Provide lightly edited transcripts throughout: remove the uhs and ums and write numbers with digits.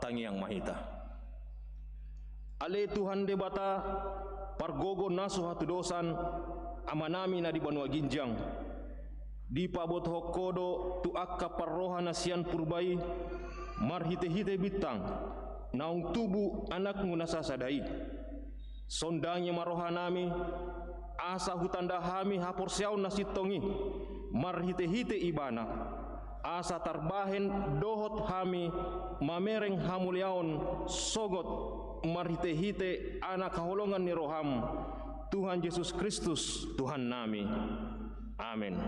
tangi yang mahita. Ale Tuhan debata pargogo naso hatu dosan amanami na di banua ginjang di pabot hokodo tu akka parroha nasian purbai marhite-hite bitang naung tubu anak ngunasa sadai sondangnya maroha nami asa hutanda hami hapor siaw nasitongi marhite-hite ibana asa tarbahen dohot hami mamereng hamuliaon sogot marhite-hite anak kaholongan ni roham Tuhan Yesus Kristus Tuhan nami. Amin.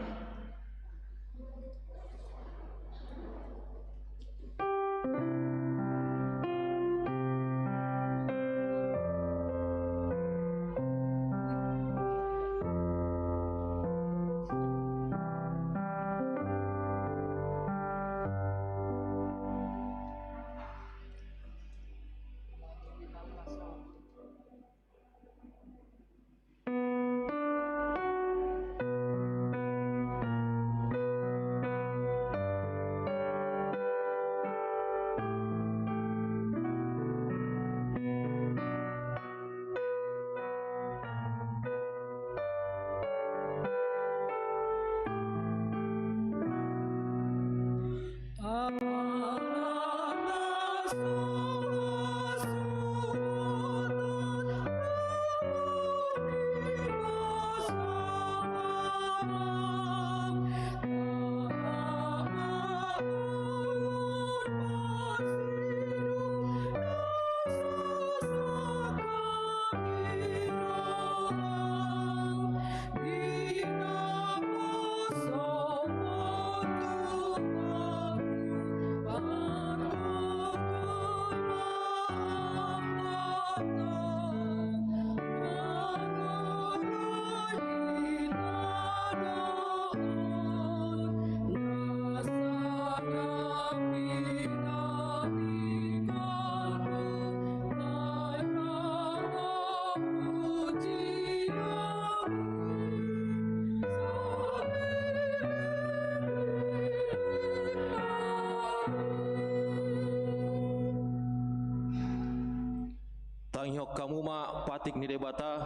Tanghok kamu ma patik ni debata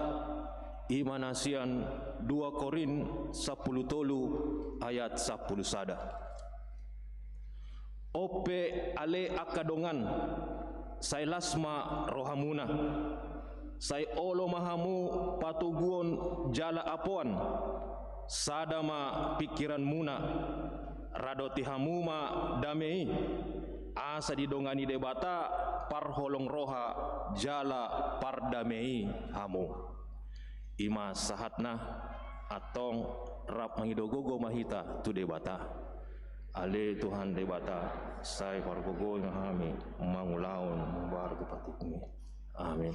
imanasian 2 Korin 10 ayat 10 sada. Ope ale akadongan say lasma rohamuna say olo mahamu patuguon jala apuan sadama pikiran muna radoti hamuma damei asa didongani debata parholong roha jala pardamei hamu ima sahatna atong rap mangidogogo mahita tu debata ale Tuhan debata sai pargogo ngahami mangulaon bar patikmi amin.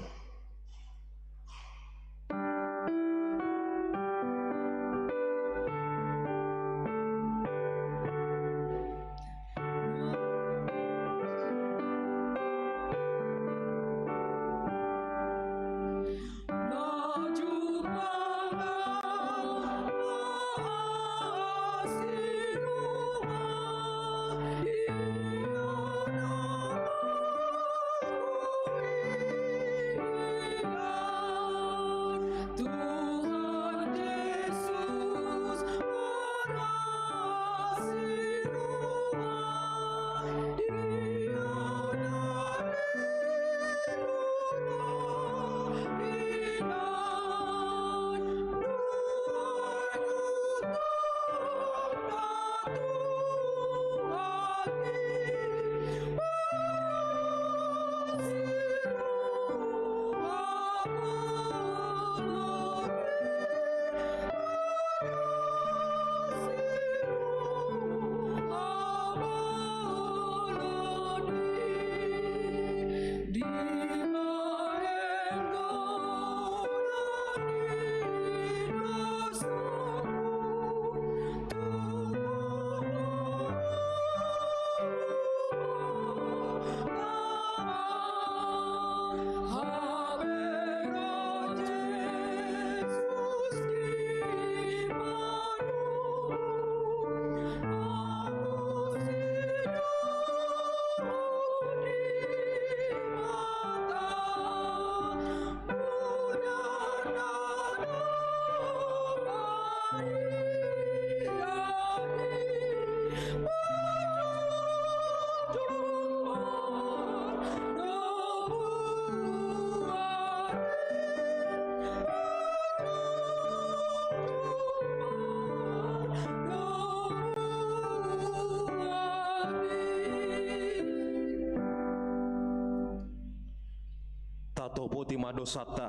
dosata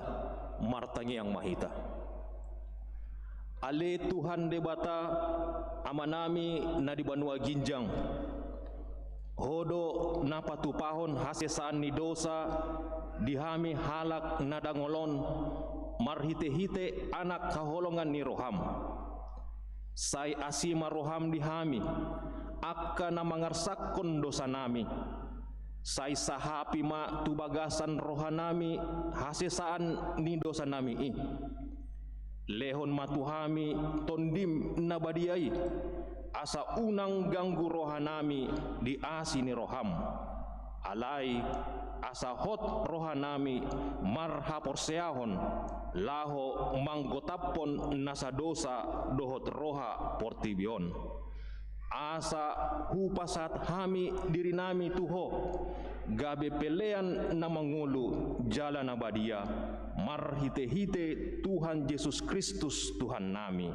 martangi yang mahita. Ale Tuhan debata amanami na di Banua Ginjang, hodo na patupahon hasesaan ni dosa dihami halak na dangolon marhite-hite anak kaholongan ni roham. Sai asima roham dihami akka na mangarsakon dosa nami. Sai sahapi ma tubagasan rohanami hasesaan ni dosa nami i. Lehon matuhami tondim nabadiai asa unang ganggu rohanami di asi ni roham. Alai asa hot rohanami marhaporseahon laho manggotapon nasa dosa dohot roha portibion. Asa hupasat hami diri nami tuho gabe pelean na mangulu jalan abadia marhite-hite Tuhan Yesus Kristus Tuhan nami.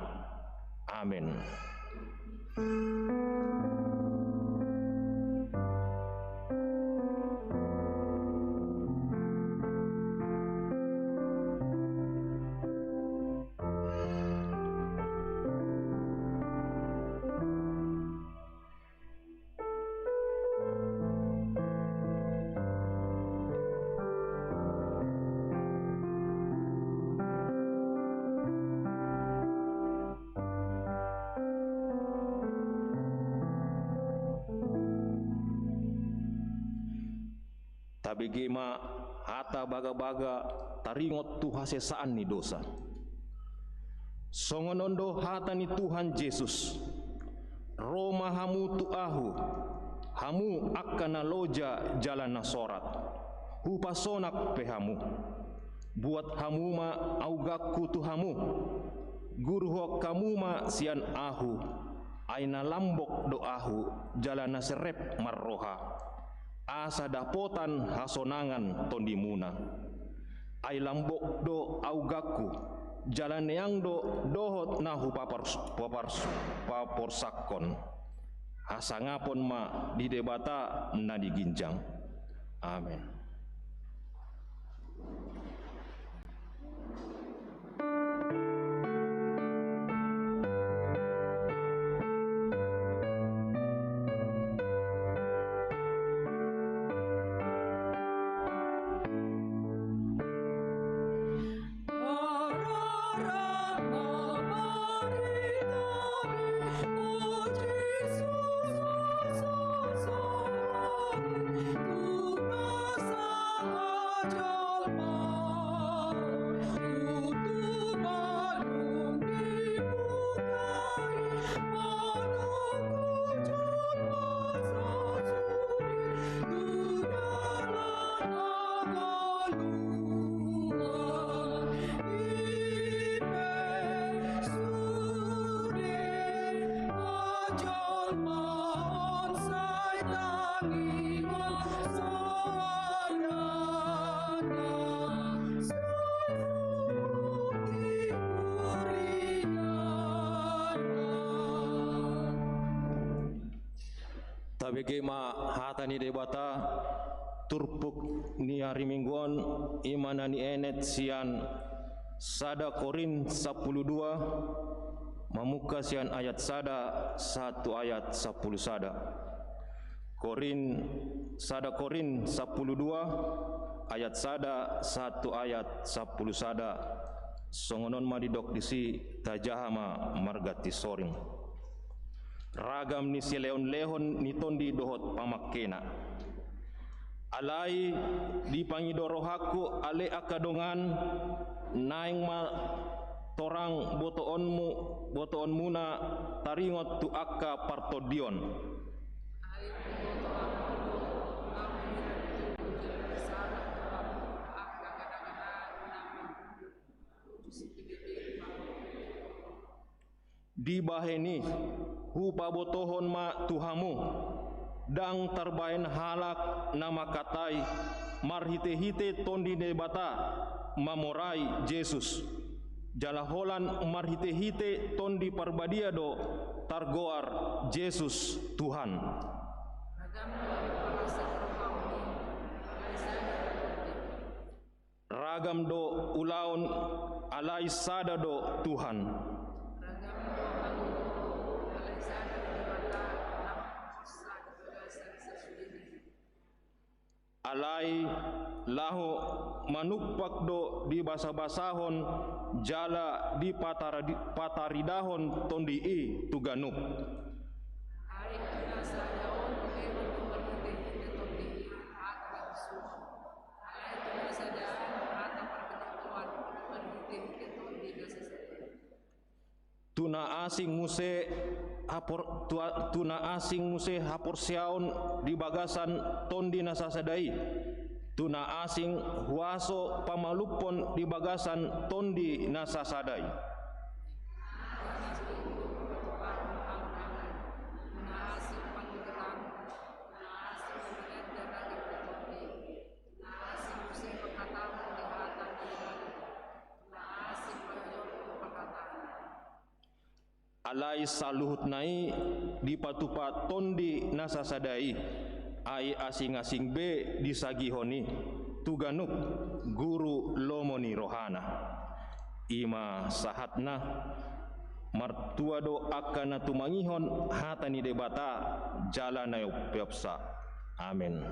Amin. Tabigema hata baga-baga taringot tu hasesaan ni dosa. Songonondo hata ni Tuhan Yesus. Roma hamu tu ahu, hamu akana loja jalan nasorat. Hupasonak pehamu. Buat hamu ma augaku tu hamu. Guru kamu ma sian ahu. Aina lambok do ahu jalan naserep marroha. Asa dapotan hasonangan tondimuna. Ay lambok do augaku jalan yang do dohot nahu paporsakon. Hasangapon ma di debata na diginjang. Amin. Tabegema hata ni debata turpuk ni hari mingguan imana ni enet sian sada Korin 12 mamuka sian ayat sada 1 ayat 10 sada. Sada Korin 12 ayat sada 1 ayat 10 sada. Songonon madidok disi tajahama margati soring. Ragam ni si leon-leon ni tondi dohot pamakkena. Alai di pangidorohaku ale akadongan naing ma torang botoon muna taringot tu akka partodion. Di baheni hupa botohon ma tuhamu dang terbain halak nama katai marhite-hite tondi debata mamorai Yesus jalaholan marhite-hite tondi parbadia do targoar Yesus Tuhan. ragam do ulaun alai sada do Tuhan. Alai lahu manukpak do di basa-basahon jala di pataridahon tondi i tuganuk. Tuna asing muse hapor siaon di bagasan tondi nasasadai. Tuna asing huaso pamalupon di bagasan tondi nasasadai. Alai saluhut nai di patupa tondi nasasadai ai asing-asing be disagihoni tuganuk guru lomoni rohana ima sahatna martua do akana tumangihon hatani debata jalana yopsa. Amin.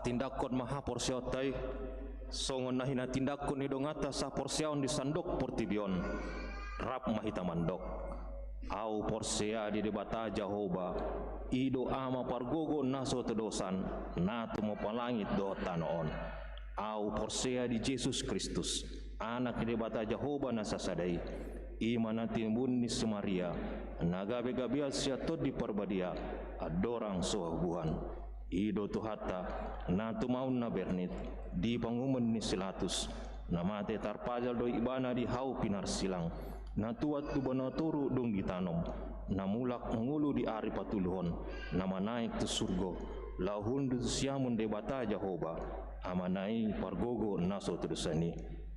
Tindakon maha porsiotai songon nahina tindakon ni dongata sa porsiaon di sandok portibion rap mahita mandok au porsia di debata Jehovah ido ama pargogo naso tedosan na tumo palangit do tanoon au porsia di Yesus Kristus anak di debata Jehovah nasasadai imana timbun ni Samaria nagabe-gabe siatot di perbadia adorang sohubuhan ido tuhata na tumaun na bernit di pangumen ni silatus na mate tarpajal do ibana di hau pinar silang na tuat tubana turu dong ditanom na mulak ngulu di ari patuluhon na manaik tu surgo lahun du siamun debata Jehovah amanai pargogo naso tudusani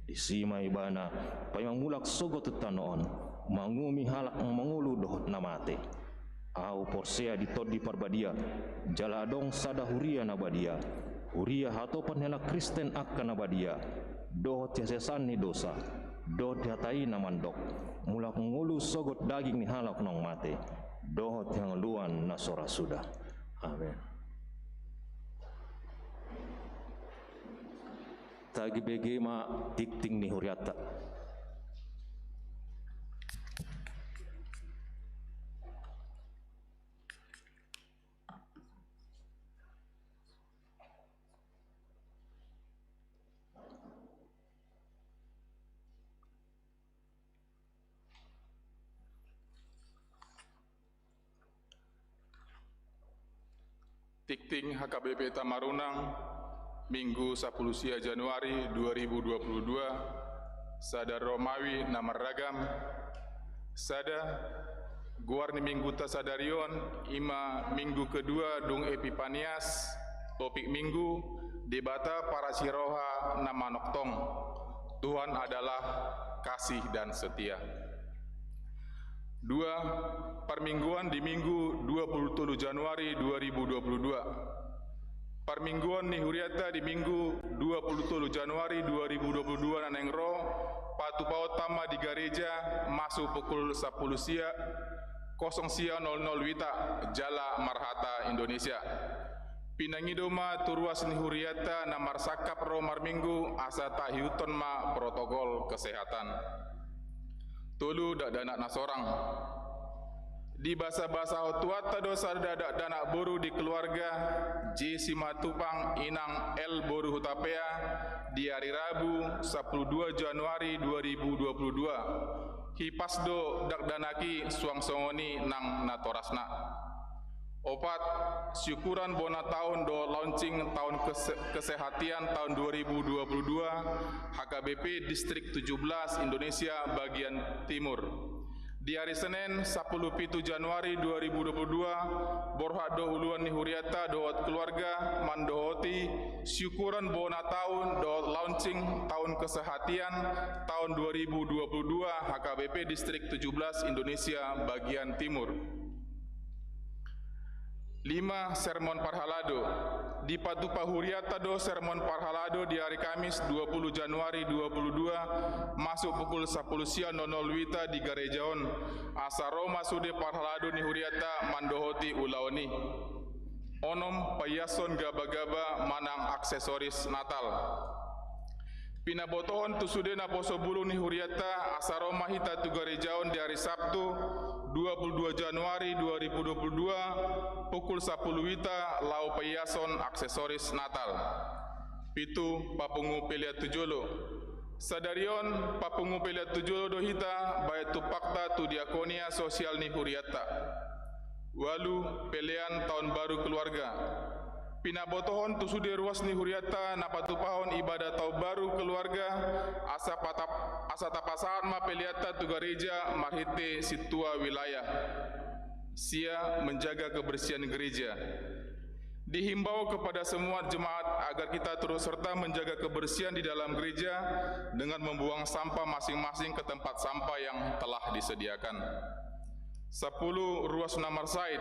isima ibana payang mulak sogo tutanoon mangumi halak mangulu do na mate au porsea ditod di parbadia jaladong sada huria nabadia huria hatopan hela Kristen akan nabadia doh tiasesan ni dosa doh tiatai namandok mulak ngulu sogot daging ni halak nong mate doh tiang luan nasora sudah Amin. Tagi bege ma tikting ni huriata. Tikting HKBP Tamarunang, Minggu 10 Januari 2022, Sada Romawi Namar Ragam, Sada Guarni Minggu Tasadarion, Ima Minggu kedua Dung Epipanias, Topik Minggu, Debata para Siroha Nama Noktong, Tuhan adalah kasih dan setia. 2. Permingguan di Minggu 27 Januari 2022. Permingguan ni huriata di Minggu 27 Januari 2022 nanengro patu pautama di gereja masuk pukul 10 sia 00 wita Jala Marhata Indonesia. Pinangidoma turuas ni huriata namar sakap romar Minggu asata hiuton ma protokol kesehatan. Tulu dak danak nasorang. Di bahasa-bahasa hotuata dosa dadak danak boru di keluarga J. Simatupang Inang L. Boru Hutapea di hari Rabu 12 Januari 2022. Hipasdo dak danaki suang songoni nang natorasna. Opat, syukuran bona tahun do launching tahun kesehatian tahun 2022 HKBP Distrik 17 Indonesia bagian Timur. Di hari Senin 10 Januari 2022 borhak do uluan ni huriata doat keluarga mandohoti syukuran bona tahun do launching tahun kesehatian tahun 2022 HKBP Distrik 17 Indonesia bagian Timur. 5. Sermon Parhalado. Di Patupa Huriata do Sermon Parhalado di hari Kamis 20 Januari 2022 masuk pukul 10 siang 00 wita di Garejaon Asaroma Sude Parhalado ni Huriata Mandohoti Ulaoni. Onom payason gaba-gaba manang aksesoris Natal. Pinabotohon tu sude na poso bulu ni huriata Asaroma hita tu Garejaon di hari Sabtu 22 Januari 2022 pukul 10 wita lau payason aksesoris Natal. Pitu papungu pelia tujolo. Sadarion papungu pelia tujolo do hita baik tu pakta tu diakonia sosial ni huriata. Walu pelean tahun baru keluarga. Pinabotohon tu sude ruas ni huriata napatupahon ibadah tahun baru keluarga asa tapasahan ma peliata tu gereja marhite situa wilayah. Sia menjaga kebersihan gereja. Dihimbau kepada semua jemaat agar kita terus serta menjaga kebersihan di dalam gereja dengan membuang sampah masing-masing ke tempat sampah yang telah disediakan. 10. Ruas Namar Said.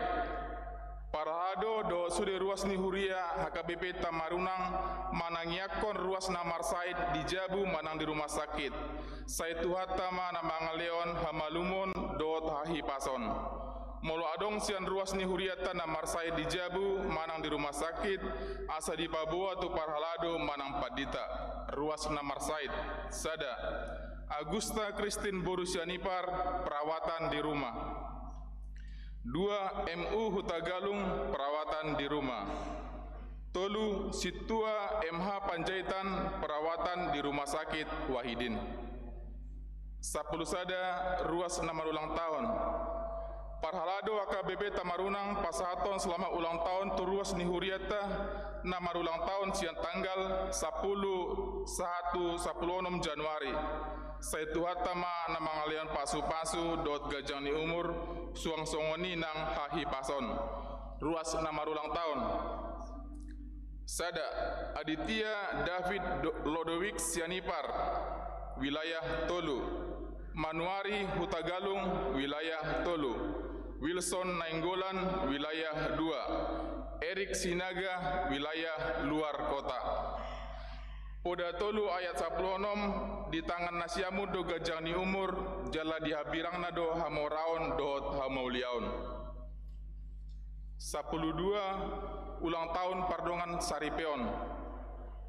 Parahado do sude ruas ni huria HKBP Tamarunang manangiakon ruas Namar Said di Jabu manang di rumah sakit. Saituhata mana mangaleon hamalumon do tahi pason. Molo adong sian ruas ni huriata Namar Said di Jabu manang di rumah sakit asa di Papua tu Parhalado manang Padita. Ruas Namar Said. Sada. Agusta Kristin Borusianipar perawatan di rumah. 2. MU Hutagalung perawatan di rumah. Tolu Situa MH Panjaitan perawatan di rumah sakit Wahidin. 10 Sada ruas namar ulang tahun. Parhalado AKBP Tamarunang pasahaton selama ulang tahun tu ruas ni huriata namar ulang tahun siang tanggal 10 Januari. Saituhatama namang alian pasu-pasu dot gajang ni umur suang songoni nang hahi pason. Ruas namar ulang tahun. Sada Aditya David Lodowik Sianipar wilayah Tolu. Manuari Hutagalung wilayah Tolu. Wilson Nainggolan wilayah 2. Erik Sinaga wilayah luar kota. Poda Tolu ayat 16 di tangan nasiamu do gajang ni umur jala dihabirang na do hamoraon dot hamauliaun. 12. Ulang tahun Pardongan Saripeon.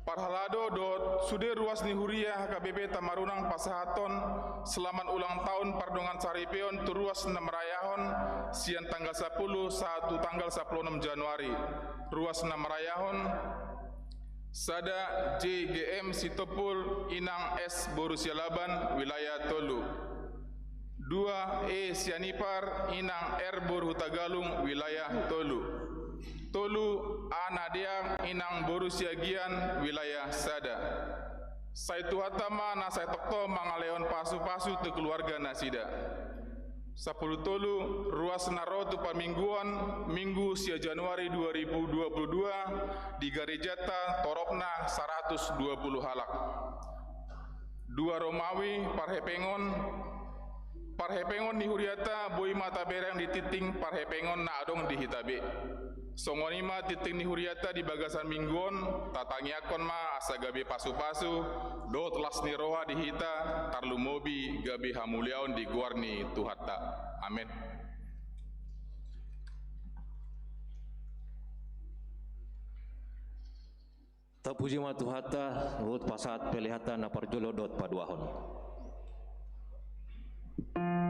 Parhalado dot sude ruas ni huria HKBP Tamarunang Pasahaton selamat ulang tahun Pardongan Saripeon tu ruas 6 Rayahon sian tanggal 10 satu tanggal 16 Januari ruas 6 Rayahon Sada JGM Sitopul Inang S Borussia Laban wilayah Tolu. 2. E Sianipar Inang R Bor Hutagalung wilayah Tolu. Tolu Anadeang Inang Borussia Gian wilayah Sada. Saitu hatama na saitokto mangaleon pasu-pasu te keluarga nasida. 10 Tolu ruas narotu pamingguan Minggu sia Januari 2022 di Garejata Toropna 120 halak. 2 Romawi Parhepengon ni huriata boi mata berang di titing Parhepengon na adong di hitabe. Songonima titing ni huriata di bagasan mingguon tatangiakon ma asa gabe pasu-pasu dot las ni roha di hita tarlumobi gabe hamuliaon di guarni tuhata. Amin. Tapuji ma tuhata ut pasat pelihatan aparjolo dot paduahon. Oh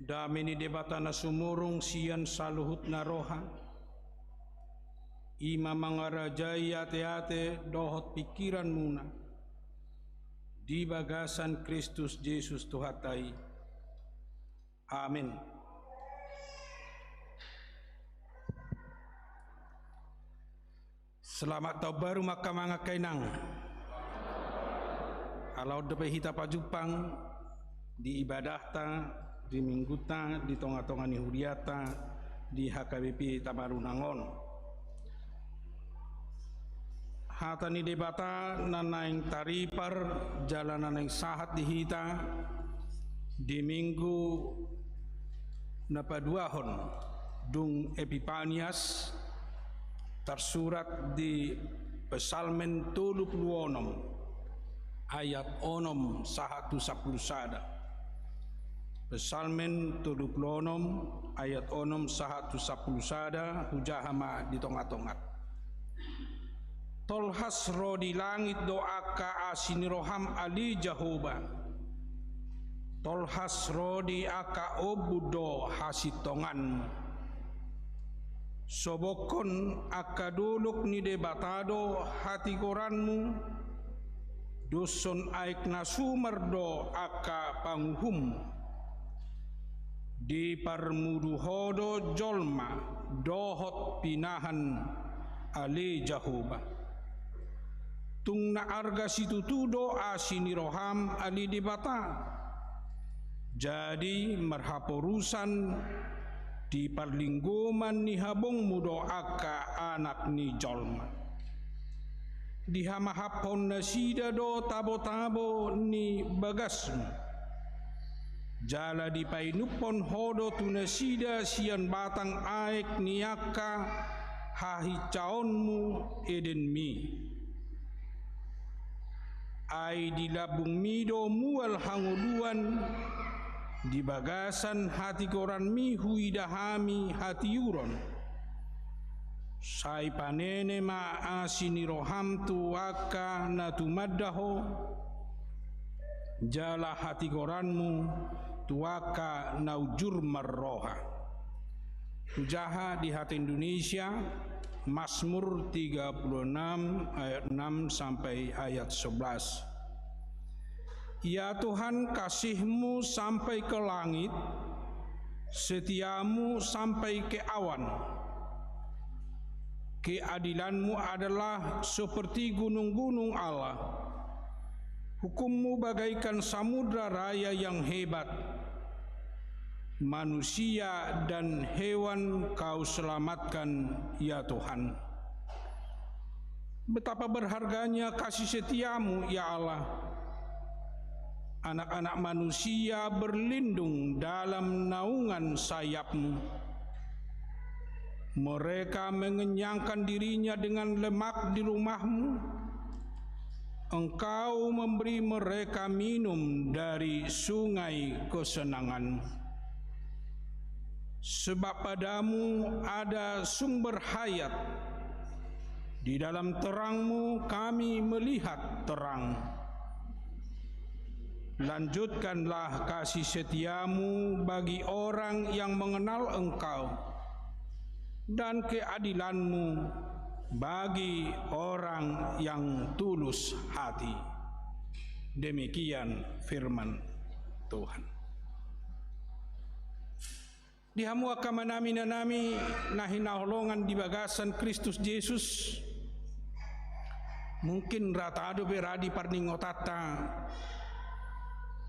damini debatana sumurung sian saluhut naroha, ima mangarajai ate-ate dohot pikiran muna, di bagasan Kristus Yesus Tuhatai. Amin. Selamat tahun baru maka mga kainang. Alau dapat hita pajupang di ibadah ta, di minggu ta, di tonga-tonga ni huriata, di HKBP Tamarunangon. Hata ni debata nanaing taripar jalanan yang sahat di hita di minggu napaduahon dung Epipanias tersurat di Psalmen 36 ayat 6 110 sada. Psalmen 36 ayat 6 110 sada hujahama di tonga-tongat. Tolhas ro di langit doa ka asiniroham ali Jehovah. Tolhas ro di aka obudo hasitongan. Sobokon akaduluk ni debatado hati koranmu, dusun aik nasumerdo aka panghum, di parmuduhodo jolma dohot pinahan ali Jehovah. Tung na arga situtudo asiniroham ali debata, jadi merhaporusan di parlingguman ni habong mudo aka anak ni jolma. Di hamahapon na sida do tabo-tabo ni bagasmu. Jala di painupon hodo tu na sida sian batang aek ni aka hahicaonmu eden mi. Ai di labung mido mual hanguluan di bagasan hati koran mi huidahami hati uron. Sai panene ma asiniroham tuaka natumaddaho, jala hati koranmu tuaka naujur marroha. Tujaha di hati Indonesia, Mazmur 36 ayat 6 sampai ayat 11. Ya Tuhan, kasih-Mu sampai ke langit, setiamu sampai ke awan. Keadilan-Mu adalah seperti gunung-gunung Allah. Hukum-Mu bagaikan samudra raya yang hebat. Manusia dan hewan Kau selamatkan, ya Tuhan. Betapa berharganya kasih setiamu, ya Allah. Anak-anak manusia berlindung dalam naungan sayap-Mu. Mereka mengenyangkan dirinya dengan lemak di rumah-Mu. Engkau memberi mereka minum dari sungai kesenangan-Mu. Sebab padamu ada sumber hayat. Di dalam terang-Mu kami melihat terang. Lanjutkanlah kasih setiamu bagi orang yang mengenal Engkau, dan keadilan-Mu bagi orang yang tulus hati. Demikian firman Tuhan. Dihamu akamanami nanami nahinahulongan di bagasan Kristus Yesus. Mungkin rata ado beradi parningotata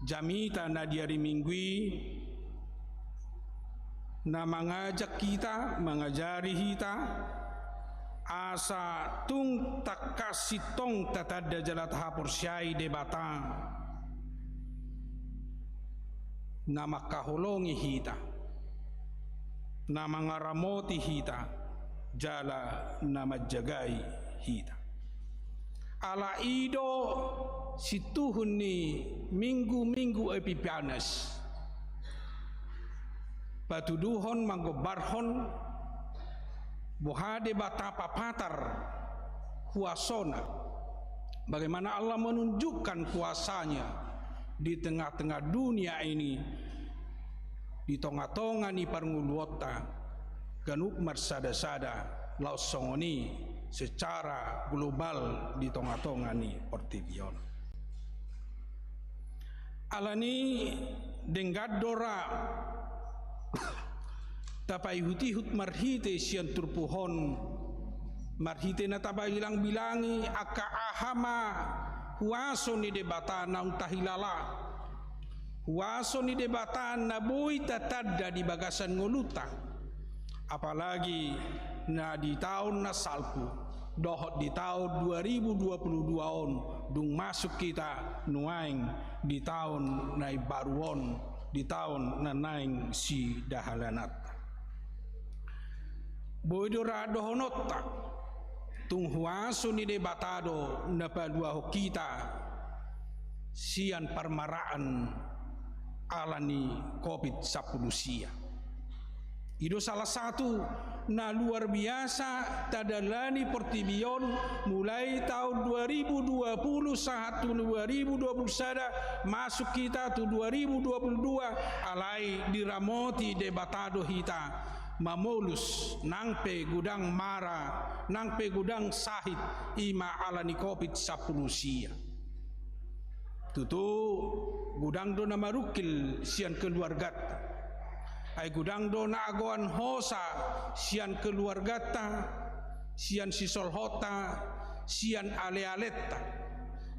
jamita na diari minggui na mengajak kita, mengajari kita asa tung takasitong tatada jalat hapur syai debata na makahulongi kita, na mangaramoti hita, jala na majagai hita. Ala ido situhun ni minggu-minggu Epipanias, patuduhon manggobarhon buhade batapa patar kuasona, bagaimana Allah menunjukkan kuasanya di tengah-tengah dunia ini di tonga-tonga ni parnguluota ganuk marsada-sada lau songoni secara global di tonga-tonga ni Portibion. Alani denggadora tapai hutihut marhite sian turpuhon marhite na tabai bilang-bilangi aka ahama huaso ni debata naung tahilala huaso ni debata na boy tatadda di bagasan ngoluta, apalagi na di tahun na salpu dohot di tahun 2022 on dung masuk kita nuaing di tahun na baruon di tahun na naing si dahalanat boy dorado honotta tung huaso ni debatado na padua kita sian parmaraan alani COVID-19 sia. Itu salah satu na luar biasa tadalani Portibion mulai tahun 2020 saat 2021 masuk kita tu 2022 alai diramoti debatado hita mamolus nangpe gudang mara nangpe gudang sahid ima alani COVID-19 sia. Tutu gudang do na marukil sian keluargata ay gudang do na agoan hosa sian keluargata sian sisolhota sian ale-aletta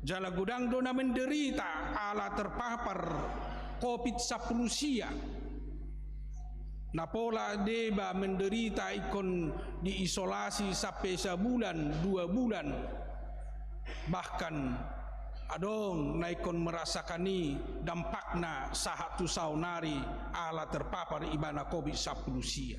jala gudang do na menderita ala terpapar COVID-19 sia na pola deba menderita ikon diisolasi sampai sebulan 2 bulan bahkan adong naikon merasakan dampakna sahatu saunari ala terpapar ibana COVID-19 sia.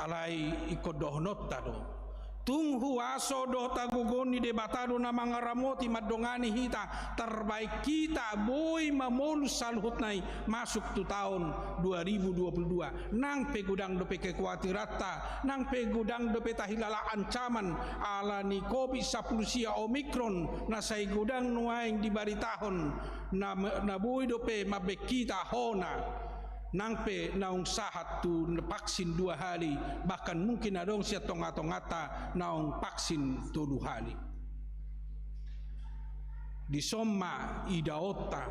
Alai ikut dohnot tado. Tung huaso doh tagugoni debatado na mga ramoti madongani hita terbaik kita boy mamolus salhut nai masuk tu tahun 2022 nang pegudang dope kekhawatiran nang pegudang dope tahilala ancaman ala ni COVID-19 sia Omikron na say gudang nuaing di bari tahun na boy dope mabek kita hona nangpe naung sahat tu vaksin 2 hari bahkan mungkin adong siya tonga-tongata naung vaksin tu 2 hari di somma idaota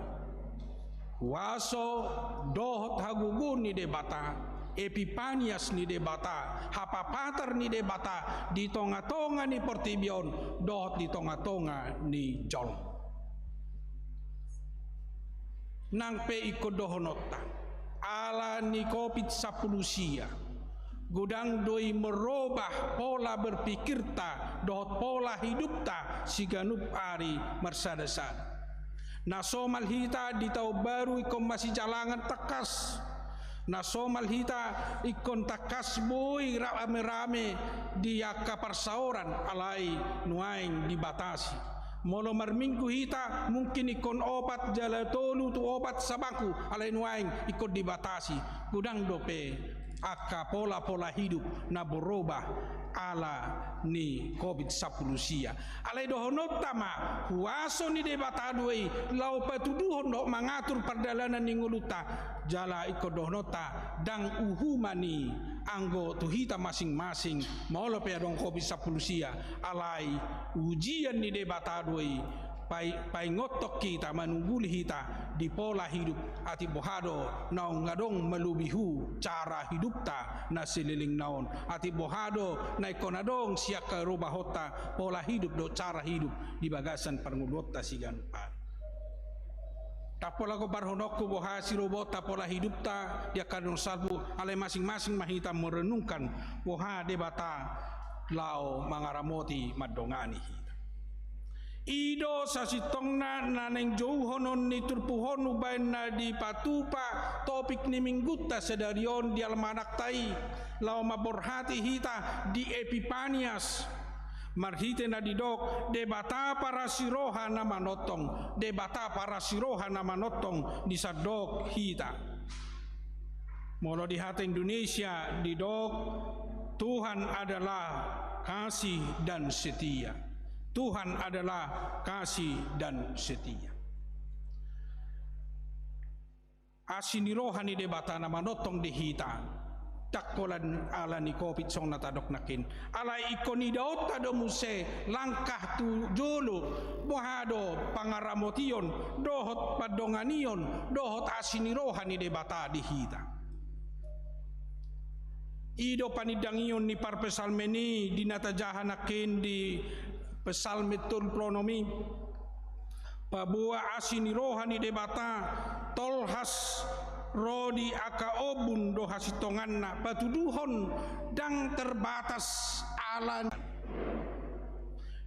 huaso dohot hagugun ni debata Epipanias ni debata hapapatar ni debata di tonga-tonga ni Portibion dohot di tonga-tonga ni Jol nangpe ikut dohonota ala ni COVID-19 sia gudang doi merubah pola berpikirta dohot pola hidupta siganup ari marsada-sada na somal hita di tahun baru ikon masih jalangan takas na somal hita ikon takas boy rame-rame di kaparsauran alai nuaing dibatasi mono marminggu hita mungkin ikon obat jalatolu tu obat sabaku alai nuaing ikon dibatasi gudang dope aka pola-pola hidup na berubah ala ni COVID-19 sia alai dohonot tama huaso ni debatadoi lau patuduhon dok mengatur perdalanan ni nguluta jala ikon dohonota dang uhumani anggo tuhita masing-masing maulo pe adong COVID-19 sia alai ujian ni debatadoi pai ngotok kita manungguli hita di pola hidup ati bohado naung ngadong melubihu cara hidupta na sililing naon ati bohado na ikonadong siak rubahota pola hidup do cara hidup di bagasan parngulota siganpa tapola ko barhonokku bohasi robota pola hidupta dia kadung salbu alai masing-masing mahita merenungkan boha debata lao mangaramoti madongani ido sasitongna naneng jauhonon ni turpuhon ubain na di patupa topik ni mingguta sedarion di almanak tai lau maborhati hita di Epipanias marhite na didok debata para siroha na manotong debata para siroha na manotong di sadok hita molo di hati Indonesia didok Tuhan adalah kasih dan setia. Tuhan adalah kasih dan setia. asini rohani de bata na manotong de hita takkolan ala ni kopit song natadok nakin ala ikoni daot tado muse langkah tu jolo bohado pangaramotion dohot padonganion dohot asini rohani de bata di hita ido panidangion ni parpesalmeni dinatajahanakin di pesalmetul pronomi pabua asini rohani de bata tolhas rodi aka obun do hasitonganna patuduhon dang terbatas ala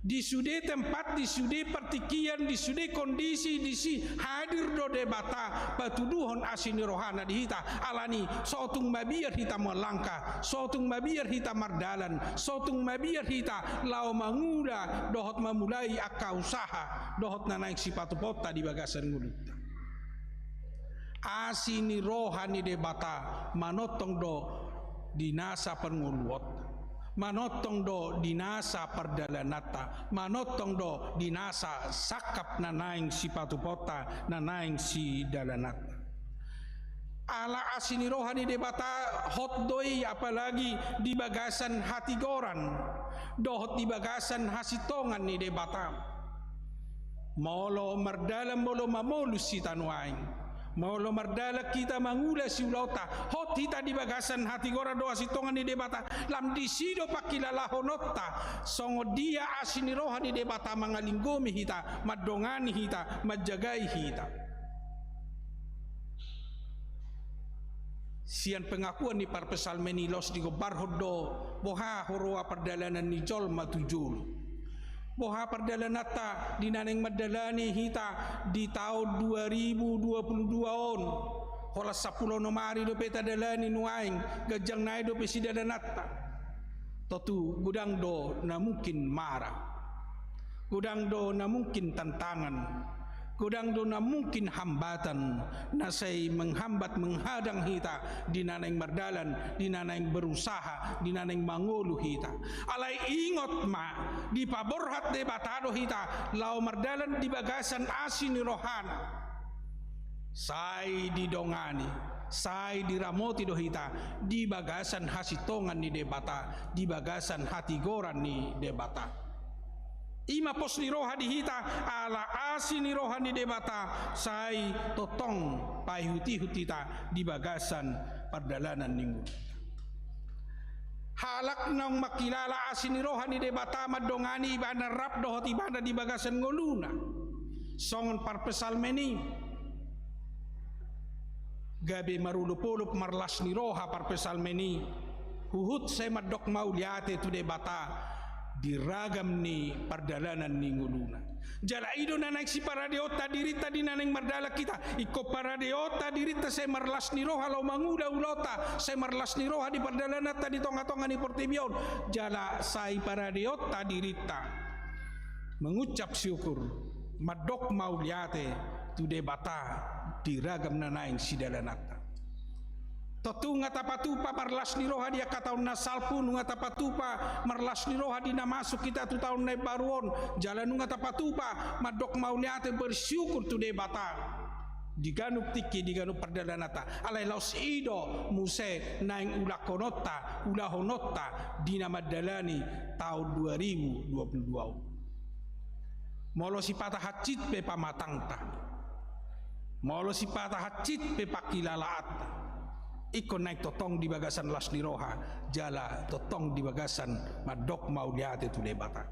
di sude tempat di sude partikian di sude kondisi di si hadir do debata patuduhon asini rohana di hita alani sotung mabiar hita melangkah sotung mabiar hita mardalan sotung mabiar hita lau mangula dohot memulai aka usaha dohot nanaik sipatu pota di bagasan nguluta asini rohani debata manotong do dinasa penguluot manotong do dinasa perdalanata manotong do dinasa sakap nanaing sipatu pota nanaing si dalanata ala asini rohani debata hot doi apalagi di bagasan hati goran dohot di bagasan hasitongan ni debata molo merdalam molo mamolus si tanuaing maulo mardala kita mangula si ulauta hot hita di bagasan hati gora doa sitongan di debata lam disido pakilala honotta songo dia asini rohani debata mangalinggomi hita madongani hita majagai hita sian pengakuan di parpesalmeni los di gobarhodo boha horoa perdalanan ni jol matujul boha perdalanata dinaneng madalani hita di tahun 2022 on hola 10 nomari do peta dalani nuaing gajang nai do pesidalanata totu gudang do na mungkin marah gudang do na mungkin tantangan gudang do na mungkin hambatan nasai menghambat menghadang hita dinaneng mardalan dinaneng berusaha dinaneng mangulu hita alai ingot ma di paborhat de batado hita lau mardalan di bagasan asini rohana sai didongani sai diramoti do hita di bagasan hasitongan ni debata di bagasan hati goran ni debata ima pos ni roha di hita ala asini roha ni debata sai totong pai huti hutita di bagasan perdalanan ninggu halak nang makilala asini roha ni debata madongani ibana rap dohot ibana di bagasan ngoluna songon parpesalmeni gabe marulupulup marlas ni roha parpesalmeni huhut sai madok mauliate tu debata diragam ni perdalanan ni nguluna jala ido nanak si paradeota dirita di naneng mardala kita iko paradeota dirita saya marlas ni roha lau manguda ulota saya marlas ni roha di perdalanata di tonga-tonga ni portibion jala sai paradeota dirita mengucap syukur madok mauliate tu debata diragam nanaing si dalanata totu ngatapatupa marlas ni roha dia kataun nasalpu ngatapatupa marlas ni roha dina masuk kita tu tahun na baruon jalan ngatapatupa madok mauliate bersyukur tu debata diganuk tiki diganuk perdalanata alai laus ido muse naing ula konota ula honota dina madalani tahun 2022 molo si patah hacit pe pamatangta molo si patah hacit pe pakilalaat iko naik totong di bagasan las ni roha jala totong di bagasan madok mauliate tu debata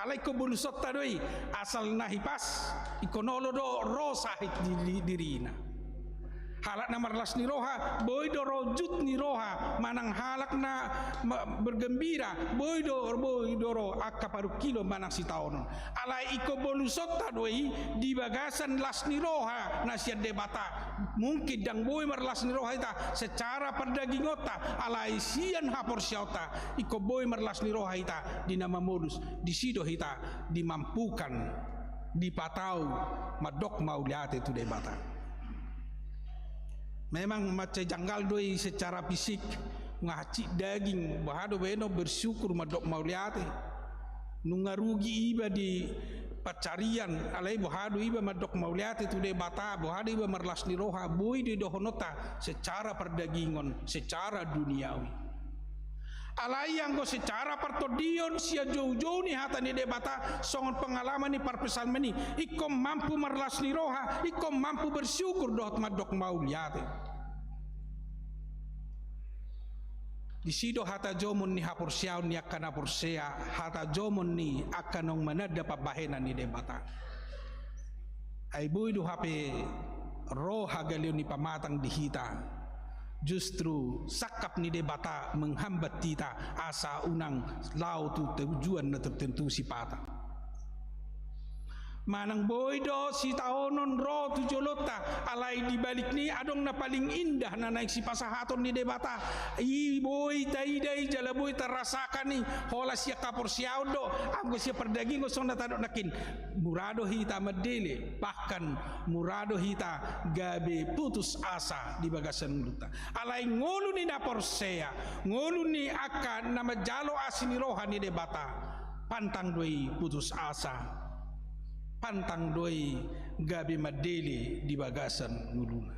alai ko bulusot tadoi asal nahipas iko nolo do rosahit di dirina halak na marlas ni roha boy do rojut ni roha manang halak na bergembira boy do ro akaparu kilo manang si taonon alai iko bolusot tadoi di bagasan las ni roha nasiat debata mungkin dang boy marlas ni roha ita secara perdagingota alai sian hapor siota iko boy marlas ni roha ita di nama modus di sido hita dimampukan dipatau madok mauliate tu debata memang macam janggal doi secara fisik ngaci daging bahado beno bersyukur madok mauliate nungarugi iba di pacarian alai bohadu iba madok mauliati tu de bata bohadu iba marlas ni roha bui di dohonota secara perdagingon, secara duniawi. Alai yang go secara pertodion sia jauh-jauh ni hata ni de bata songon pengalaman ni parpesal meni ikom mampu marlas ni roha, ikom mampu bersyukur dohot madok mauliati. Di sido hata jomon ni hapur siaw ni akan hapur sea, hata jomon ni akan nong manada pabahenan ni debata. Ay boy do hape roha galio ni pamatang dihita. Justru sakap ni debata menghambat kita asa unang lau tu tujuan na tertentu si patang. Manang boydo si taonon ro tu jolota alai di balik ni adong na paling indah na naik si pasahaton ni debata i boy taidai jala boy terasakan ni hola sia kapor siao do anggo sia perdaging go sonda tadok nakin murado hita medele bahkan murado hita gabe putus asa di bagasan muluta alai ngolu ni dapor sea ngolu ni akan nama jalo asini rohani debata pantang doi putus asa pantang doi gabi madeli di bagasan nguluna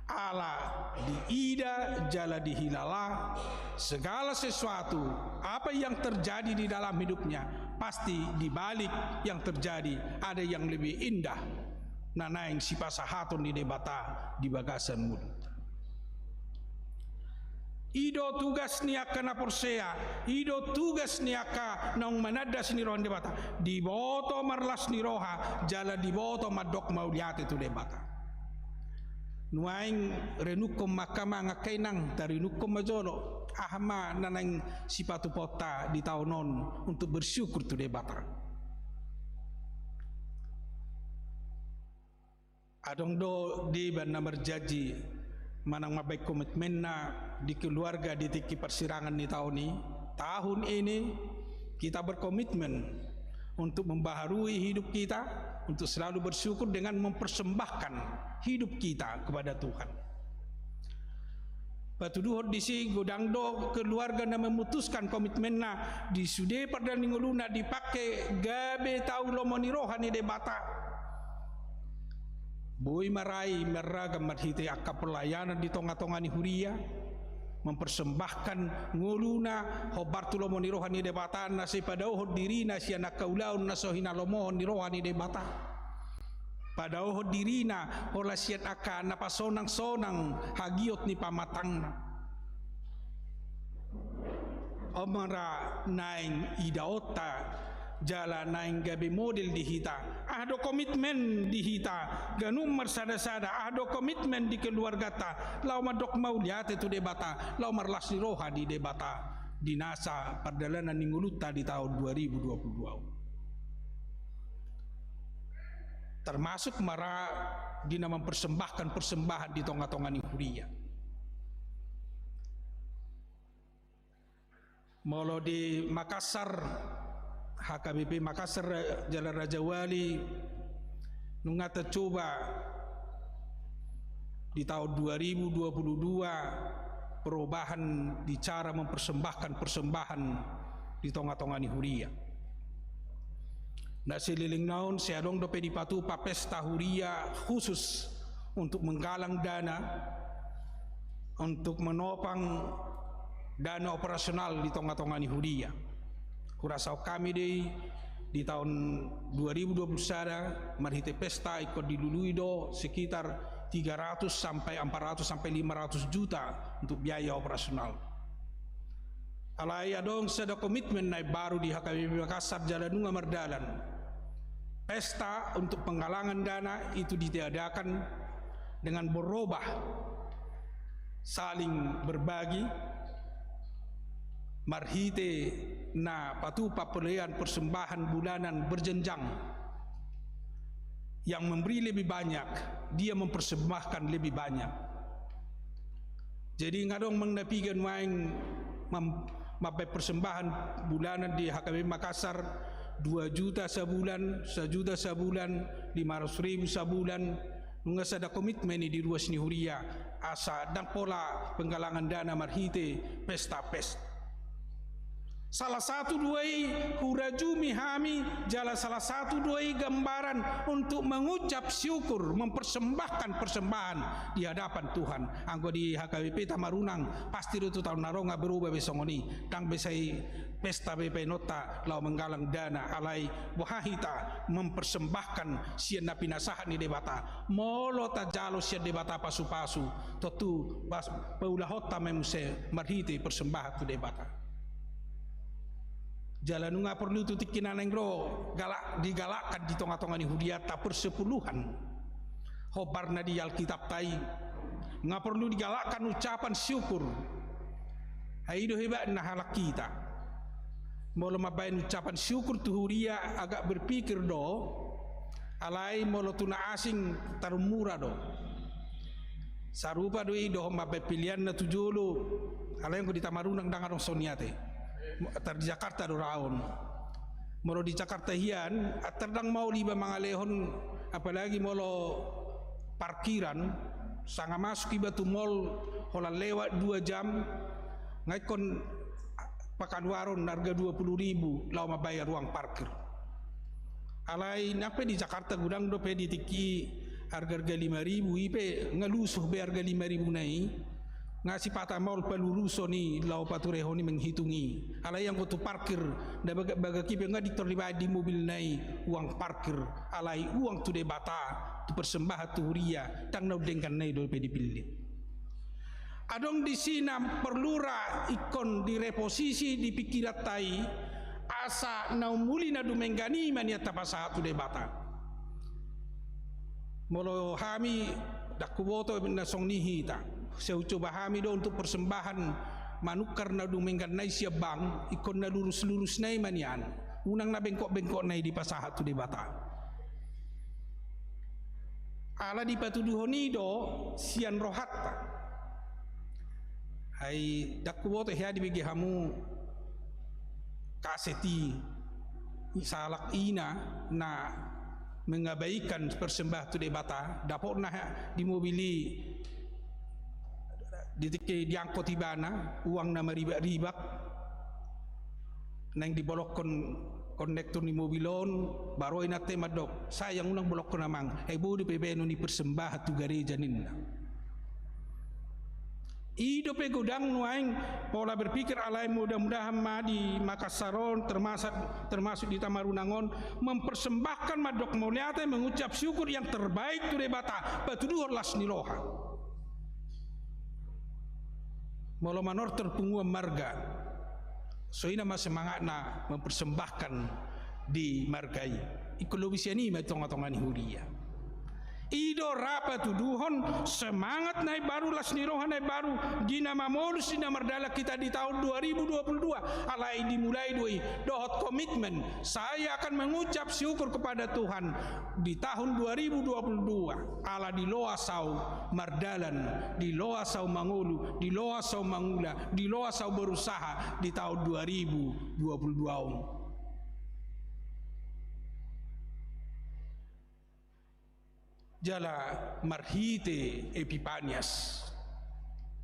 ala di ida jala di hilala segala sesuatu apa yang terjadi di dalam hidupnya pasti di balik yang terjadi ada yang lebih indah nanaing si pasahaton di debata di bagasan nguluna. Ido tugas ni akan aporsea, ido tugas ni akan nang manadas ni rohan debata. Di boto marlas ni roha, jala di boto madok mauliate tu debata. Nuaing renukom makama ngakainang dari nukom majolo, ahma nanang sipatu pota di tahunon untuk bersyukur tu debata. Adong do di ban namar jaji. Manang mabaik komitmen na di keluarga di tiki persirangan ni tahun ini kita berkomitmen untuk membaharui hidup kita untuk selalu bersyukur dengan mempersembahkan hidup kita kepada Tuhan. Batu duhur di si godang do keluarga na memutuskan komitmen na di sude perdandinguluna dipakai gabe tau lomoni rohani debata. Boy marai meragam marhite akka pelayanan di tonga-tonga ni huria mempersembahkan nguluna hobartu lomoni rohani debata nasi pada ohod dirina si anak kaulaun nasohina lomohon ni rohani debata pada ohod dirina ola siat akan napasonang-sonang hagiot ni pamatangna omara naing idaota jala naing gabi model dihita ahdo komitmen dihita ganum marsada-sada ahdo komitmen di keluarga ta lau madok mauliate tu debata lau marlas ni roha di debata dinasa perdalanan ninguluta di tahun 2022 termasuk mara dina mempersembahkan persembahan di tonga-tonga ni huria molo di Makassar HKBP Makassar Jalan Raja Wali nungata coba di tahun 2022 perubahan di cara mempersembahkan persembahan di tonga-tonga ni huria. Na sililing naon seadong dope dipatu pa pesta huria khusus untuk menggalang dana untuk menopang dana operasional di tonga-tonga ni huria. Kurasau kami di tahun 2021 marhite pesta ikut dilului do sekitar 300 sampai 400 sampai 500 juta untuk biaya operasional. Alai adong sada komitmen naik baru di HKBP Makassar Jalanunga Merdalan. Pesta untuk penggalangan dana itu ditiadakan dengan berubah saling berbagi marhite na patupa pelayan persembahan bulanan berjenjang yang memberi lebih banyak dia mempersembahkan lebih banyak jadi ngadong mengnapikan main mapai persembahan bulanan di HKBP Makassar 2 juta sebulan 1 juta sebulan 500.000 sebulan nungas ada komitmen di ruas ni huria asa dan pola penggalangan dana marhite pesta-pesta Salah satu duai hurajumi hami jala salah satu duai gambaran untuk mengucap syukur, mempersembahkan persembahan di hadapan Tuhan. Anggo di HKBP Tamarunang pasti itu tahun naronga berubah besongoni tang besai pesta BP nota lau menggalang dana alai wahahita mempersembahkan sian na pinasahan ni debata molo ta jalo sian debata pasu-pasu totu paulahota memuse marhiti persembahan tu debata. Jalan nga perlu tutik kinaneng ro galak digalakkan di tengah-tengah ni hudiata persepuluhan hobarna di Alkitab tai nga perlu digalakkan ucapan syukur haido hebat nah halak kita molo mabain ucapan syukur tu huria agak berpikir do alai molo tuna asing tarumura do sarupa do do mabai pilihan na tujulu alai ko di Tamarunang dangarong soniate di Jakarta do raon molo di Jakarta hian aterdang mau liba mangalehon apalagi molo parkiran sanga masuk iba tu mall hola lewat 2 jam ngai kon pakan waron harga 20.000 lau mabayar ruang parkir alai nape di Jakarta gudang do pe ditiki harga 5.000 ipe ngalusuh be harga 5.000 nai ngasi patah maul peluruso ni lau patureho ni menghitungi alai yang kutu parkir da baga kipe nga diterlibat di mobil nai uang parkir alai uang tu debata tu persembah tu huria tang nau dengkan nai do pe dipilih adong di sina perlura ikon di reposisi di pikirat tai asa nau muli na dumenggani mania tapasa tu debata molo hami dakuboto na songnihi ta saya coba hami do untuk persembahan manuk karena dumengkan nai siap bang ikon na lurus-lurus nai manian unang na bengkok-bengkok nai di pasahat tu debata ala di patuduhoni do sian rohatta hai dakuboto hea di bagi hamu kaseti salak ina na mengabaikan persembah tu debata dapot nah dimobili diangkut ibana uang nama ribak nang dibolok konektor ni mobilon baru inate madok sayang unang bolok ko namang budi pebeno ni persembah tu gereja ninna ido pe godang nuaing pola berpikir alai mudah-mudahan di Makassaron termasuk di Tamarunangon mempersembahkan madok moliate mengucap syukur yang terbaik tu debata patuduh las niloha molo manor terpunguan marga soina mas semangat na mempersembahkan di margai ikolobisiani metong-tongan huria ido rapa tuduhon semangat naik baru las nirohan naik baru gina mamolus dina mardala kita di tahun 2022 alai dimulai doi dohot komitmen saya akan mengucap syukur kepada Tuhan di tahun 2022 ala di loa sau mardalan di loa sau mangulu di loa sau mangula di loa sau berusaha di tahun 2022 jala marhite Epipanias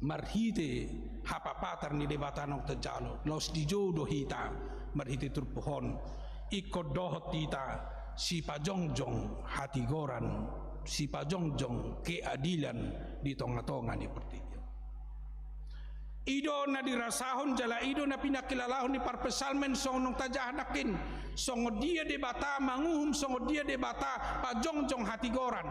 marhite hapapatar ni debatanok terjalo los di jodoh hita marhite turpohon ikut dohot hita si pajongjong hati goran si pajongjong keadilan di tonga-tonga ni pertiga ido na dirasahon jala ido na pinakilalahon ni parpesalmen sonong tajahanakin songo dia debata manguhum songo dia debata pajongjong hati goran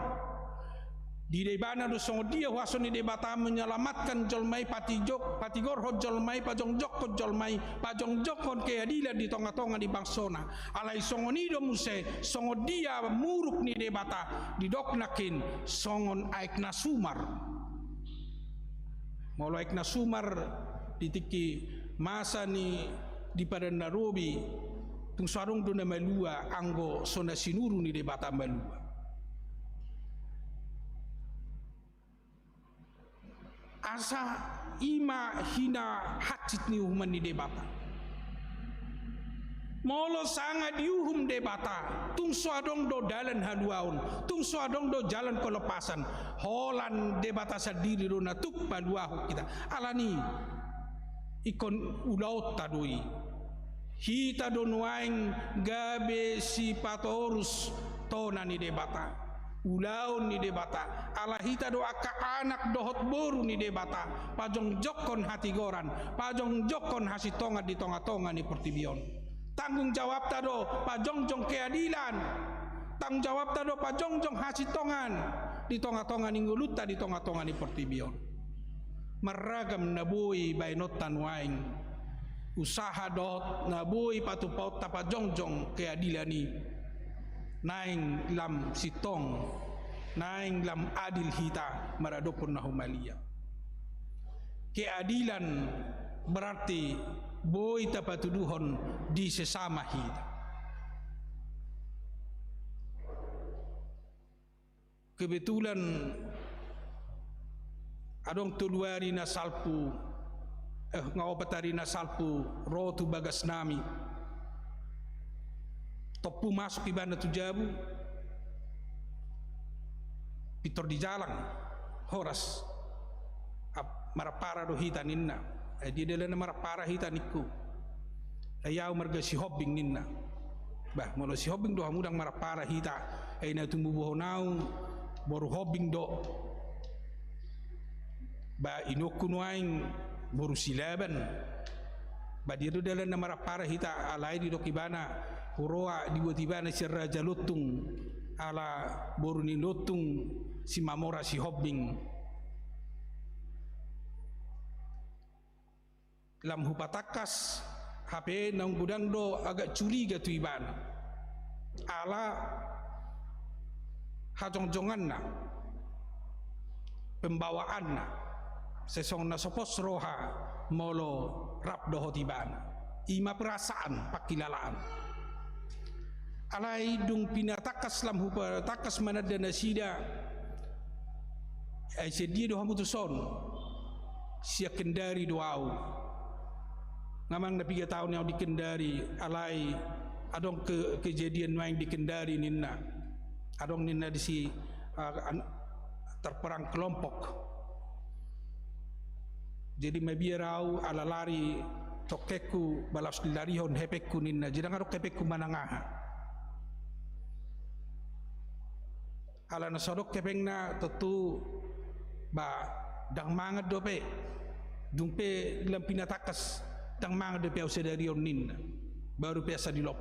di debana do songo dia wason ni debata menyelamatkan jolmai patigor ho jolmai pajongjok ko jolmai pajongjok kon keadilan di tonga-tonga di bangsona alai songo ni do muse songo dia muruk ni debata didoknakin songon aikna sumar molo aikna sumar ditiki masa ni di pada Nairobi tung sarung do na malua anggo sona sinuru ni debata malua asa ima hina hacit ni uman ni debata molo sanga diuhum debata tung suadong do dalan haluaun tung suadong do jalan kelepasan holan debata sadiri do na tuk paluahu kita alani ikon ulaut tadui hita donuaing gabe si patorus tona ni debata ulaun ni debata ala hita do aka anak dohot boru ni debata pajong jokon hati goran pajong jokon hasitonga di tonga-tonga ni pertibion tanggung jawab tado pajongjong keadilan tanggung jawab tado pajongjong hasitongan di tonga-tonga ni nguluta di tonga-tonga ni pertibion meragam nabui bainotan waing usaha dot nabui patupaut tapajongjong keadilan ni naing lam sitong naing lam adil hita maradopun nahumalia keadilan berarti boy tapatuduhon di sesama hita kebetulan adong tuluari na salpu ngawapatari na salpu rotu bagas nami topu masuk ibana tujabu pitor di jalan horas marapara do hita ninna dia dela na marapara hita niku ayaw marga si hobbing ninna bah molo si hobbing do hamudang marapara hita ay na tumubuho nau boru hobbing do ba inokunuaing boru silaban ba dia do dela na marapara hita alai di dokibana Horoa dibuat-ibana si Raja Lutung ala boruni Lutung si Mamora si Hobbing lam hupatakas HP nang gudang do agak curiga tu ibana ala hajong-jongan na pembawaan na sesong na sopos roha molo rap do hotibana ima perasaan pakilalaan alai dung pinatakas lam hupatakas manada nasida ay sedia do hamutuson sia Kendari doau ngamang na 3 tahun yang di Kendari alai adong kejadian main di Kendari ninna adong ninna di si terperang kelompok jadi mabiarau ala lari tokeku balas dilarihon hepekku ninna jadi ngaro hepekku manangaha ala nasodok kepengna tentu ba dang mangat dope dumpe lam pinatakas dang mangat dope ausedarion ninna baru biasa dilop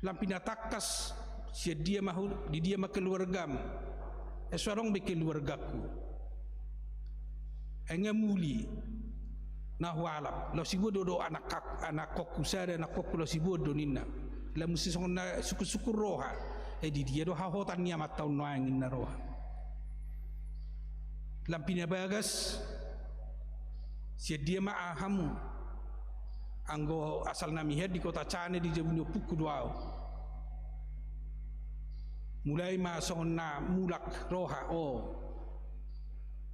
lam pinatakas sia dia mahu di dia makeluargam eswarong be keluargaku engamuli nahwalap lo sibodo do anak kokku sada anak kokku lo sibodo ninna la musi sonna suku-suku roha di dia do hahotan niya mataw noangin na roha lampina bagas siya dia maahamu anggo asal namihed di kota Cane di Jabunyo Puku Duao mulai masong na mulak roha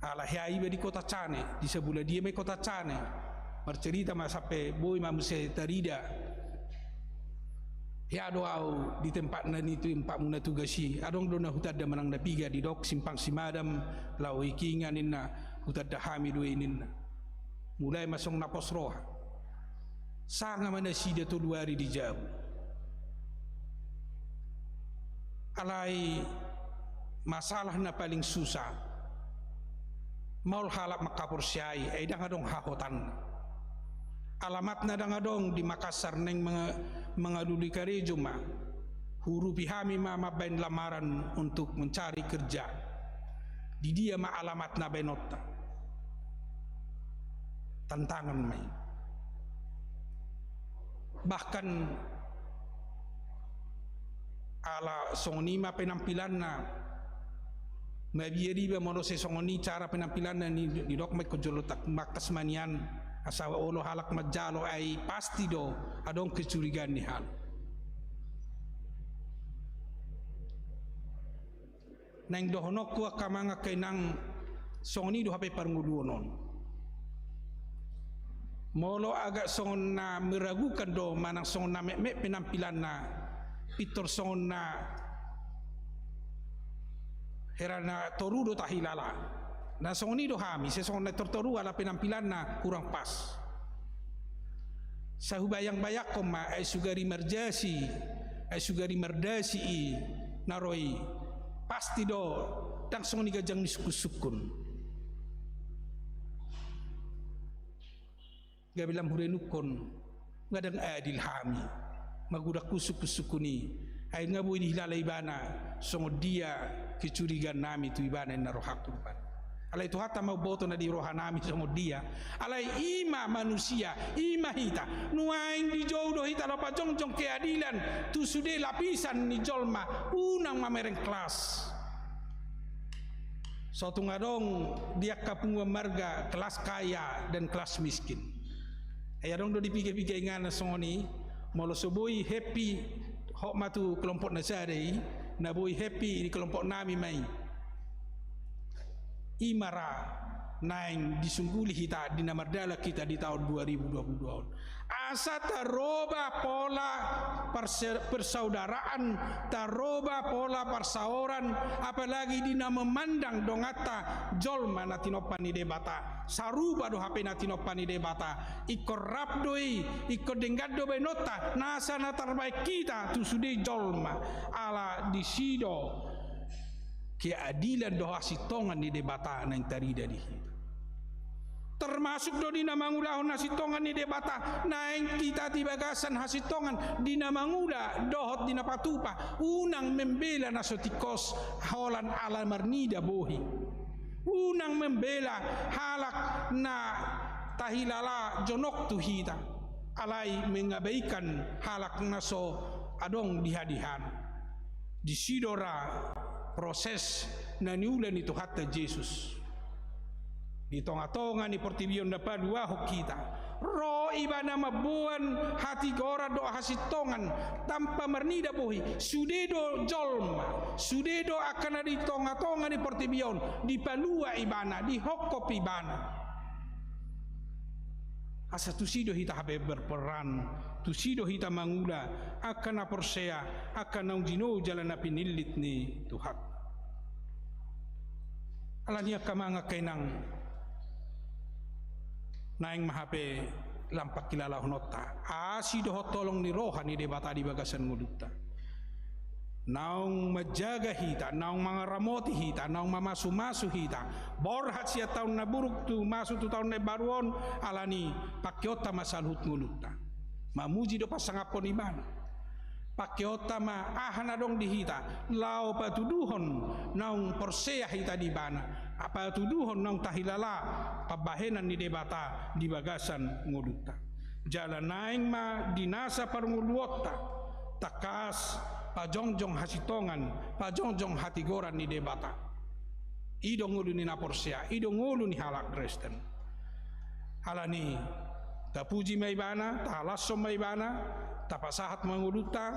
ala hiaiba di kota Cane di sebulan dia may kota Cane bercerita masape boy mamuse tarida ya doau di tempat na itu empat muna tugasi adong dona hutada manang na piga di dok simpang simadam lau ikingan inna hutada hamidu ininna mulai masong na posroha sanga mana sida tu 2 hari di Jabu alai masalah na paling susah maul halap makapur syai dang adong hahotan alamat na dang adong di Makassar neng mengaduli Karejo ma huru pihami mama bain lamaran untuk mencari kerja di dia ma alamat na benota tantangan mai bahkan ala sonima penampilan na mabieri ba mono se songoni cara penampilan na ni dok mai kojolotak makas manian asawa olo halak majalo ay pasti do adong kecurigaan ni hal nang dohonok ko kamanga kay nang songni do hape parnguduonon molo agak songon na meragukan do manang songon na me penampilan na pitor songon na herana toru do tahilala na songni do hami se songon na tortoru ala penampilan na kurang pas sahubayang bayakom ma ay sugari marjasi ay sugari mardasi naroi pasti do langsung ni gajang ni sukun gabilam hurenukon ngadang adil hami magudak kusuk-kusukuni ay ngaboy ni hilala ibana songo dia kecurigaan nami tu ibana na rohakurban alai tu hata mau boto na di roha nami songo dia alai ima manusia ima hita nuaing di jodoh hita lopa jongjong keadilan tu sude lapisan ni jolma unang mamereng kelas suatu ngadong dia kapungwa marga kelas kaya dan kelas miskin ayah dong do dipikir-pikir ngana songoni molo soboi happy hok matu kelompok nasari na boy happy di kelompok nami mai imara naing disungguli kita di namardala kita di tahun 2022 asa taroba pola persaudaraan taroba pola persauran apalagi dina memandang dongata jolma natinopan ni debata saruba do HP natinopan ni debata ikor rabdoi ikor denggado benota nasa natarbaik kita tu sude jolma ala disido keadilan do hasitongan di debata na intari dari termasuk do dina mangulahon hasitongan ni debata naing kita tibagasan hasitongan dina mangula dohot dina patupa unang membela nasotikos holan ala marnida bohi unang membela halak na tahilala jonok tu hita alai mengabaikan halak naso adong dihadihan disidora proses naniulan itu hatta Yesus di tonga-tonga ni portibion dapat dua hok kita ro ibana mabuan hati gora do hasitongan tanpa mernida bohi sudedo jolma sudedo akan di tonga-tonga ni portibion di palua ibana di hokop ibana asa tusido hita habe berperan tusido hita mangula akan aporsea akan naujino jalan api nilit ni Tuhan alania kamanga kainang naing mahape lampak kilala honota asido hotolong ni roha ni debata di bagasan ngudukta naung majaga hita naung mangaramoti hita naung mamasu-masu hita borhat sia tahun na buruk tu masuk tu tahun na baruon alani pakiota masalhut ngudukta mamuji do pasangapon ibana pakiota ma ahana dong di hita lao patuduhon naung porsea hita di bana apa tuduhon naung tahilala pabahenan ni debata di bagasan ngudukta jalan naing ma dinasa parnguluota takas pajongjong hasitongan pajongjong hatigoran ni debata idong ngulu ni naporsea idong ngulu ni halak Kristen alani tapuji mai bana talasom mai bana tapasahat manguluta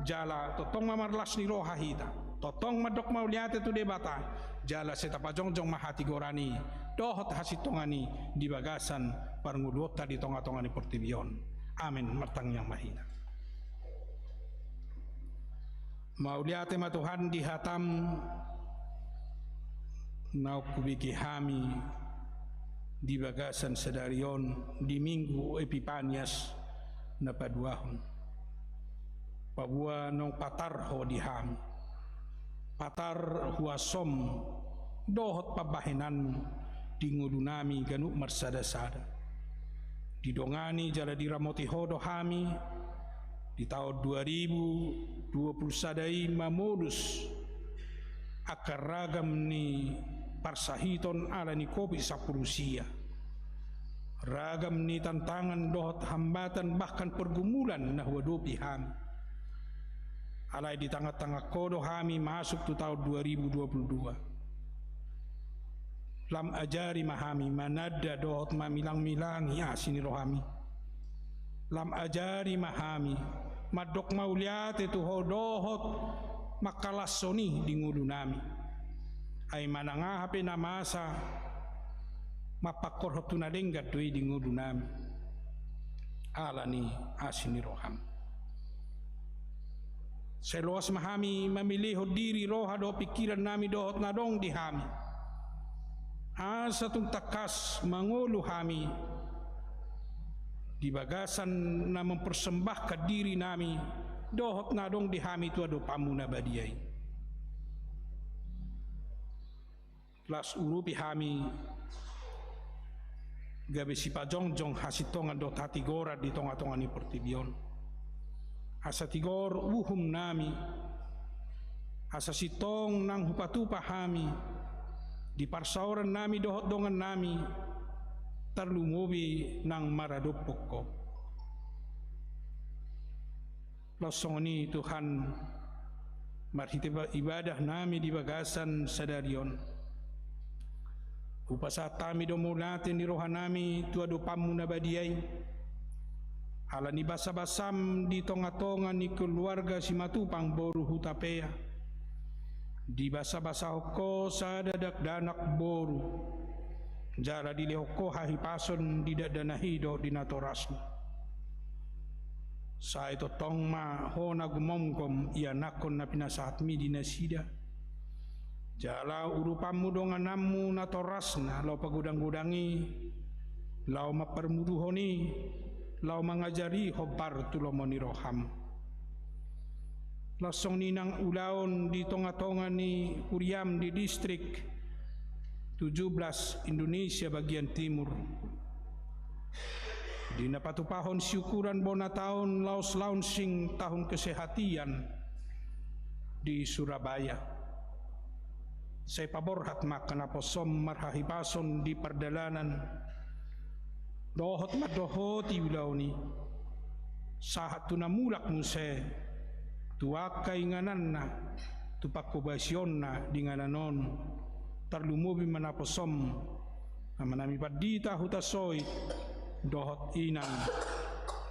jala totong mamarlas ni roha hita totong madok mauliate tu debata jala seta pajongjong mahati gorani dohot hasitongani di bagasan parnguluota di tonga-tongani portibion amin matang yang mahina mauliate ma Tuhan dihatam nau kubiki hami di bagasan sedarion di minggu Epipanias na paduahon pabua nong patar ho diham patar huasom dohot pabahenan di ngudunami ganuk marsada-sada didongani jala diramoti hodo hami di tahun 2020 sadai mamodus akar ragam ni parsahiton ala ni kopi sapurusia ragam ni tantangan dohot hambatan bahkan pergumulan nahwa dopi hami alai di tengah-tengah kodo hami masuk tu tahun 2022 lam ajari mahami manada dohot mamilang-milangi asini rohami lam ajari mahami madok mauliate tu hodohot makalasoni di ngulu nami ay manangahape na masa mapakorhot tu nadenggat tu di ngulu nami alani asini roham seluas mahami memilih diri roha do pikiran nami dohot nadong di hami asa tung takas mangulu hami di bagasan na mempersembahkan diri nami dohot na dong dihami tua do pamuna badiai las urupi hami gabe si pajongjong hasitongan do tatigora di tonga-tonga ni pertibion asa tigor uhum nami asa sitong nang hupatupa hami di parsauran nami dohot dongan nami terlumubi nang maradopoko losongoni Tuhan marhitiba ibadah nami di bagasan sadarion upasa tami domulatin di roha nami tua do pamuna badiai ala ni basa-basam di tonga-tonga ni keluarga si matupang boru hutapea di basa-basa hoko sadadak danak boru jara di lehoko hahipason di dadanahi do dinatorasna sa ito tongma hona gumomkom ia nakon na pinasahatmi di nasida jala urupamu dongan namu natorasna lau pagudang-gudangi lau mapermuduhoni lau mangajari hobar tulomoni roham lasong ninang ulaon di tonga-tonga ni Huriam di distrik 17 Indonesia bagian timur di napatupahon syukuran bona tahun laos launching tahun kesehatian di Surabaya saya paborhat makan aposom marhahipason di perdalanan dohot madohoti wilauni sahat tunamulak muse tuaka ingananna tupakobasionna di ngananon terlumubi manaposom amanami padita hutasoi dohot inang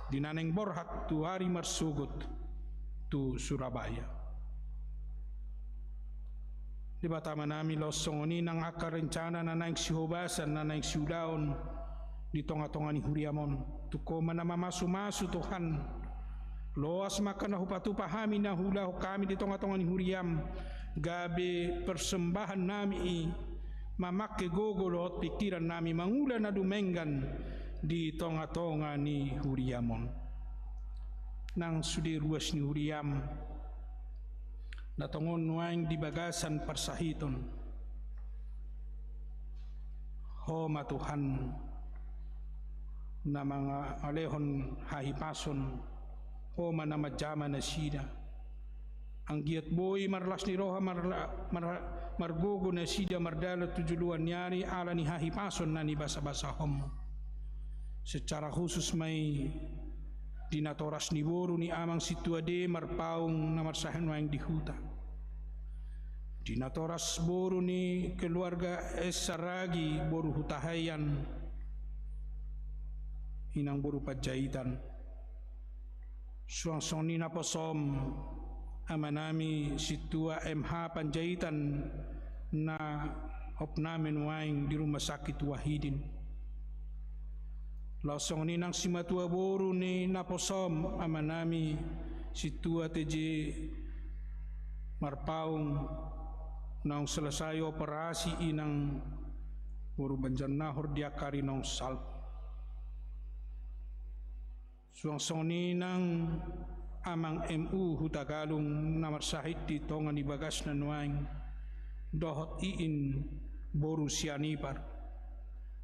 dinaneng borhat tu hari marsugut tu Surabaya di batama nami losongoni nang akar rencana nanaing sihobasan nanaing siudaon di tonga-tonga ni Huriamon tuko manama masu-masu Tuhan loas maka nahupatu pahami nahulah kami di tonga-tonga ni Huriam gabe persembahan nami mamake gogolot pikiran nami mangula na dumenggan di tonga-tonga ni Huriamon nang sudi ruas ni Huriam natongon nuaing di bagasan persahiton homa Tuhan na mga alehon hahipason homa na majama na sida ang giat boy marlas ni roha margogo na sida mardala tujuluan nyari ala ni hahipason na ni basa-basa hom secara khusus may dinatoras ni boru ni amang situade marpaung na marsahan waing dihuta dinatoras boru ni keluarga Esaragi boru hutahayan inang boru pajaitan suang-suang ni naposom amanami situa MH Panjaitan na opnamen waing di rumah sakit Wahidin langsung ni nang simatua boru ni naposom amanami situa TJ marpaung nang selesai operasi inang boru Banjarnahor diakari nang salp suang-suang ni nang amang MU hutagalung namar sahid di tonga ni bagas na nuaing dohot iin boru sianipar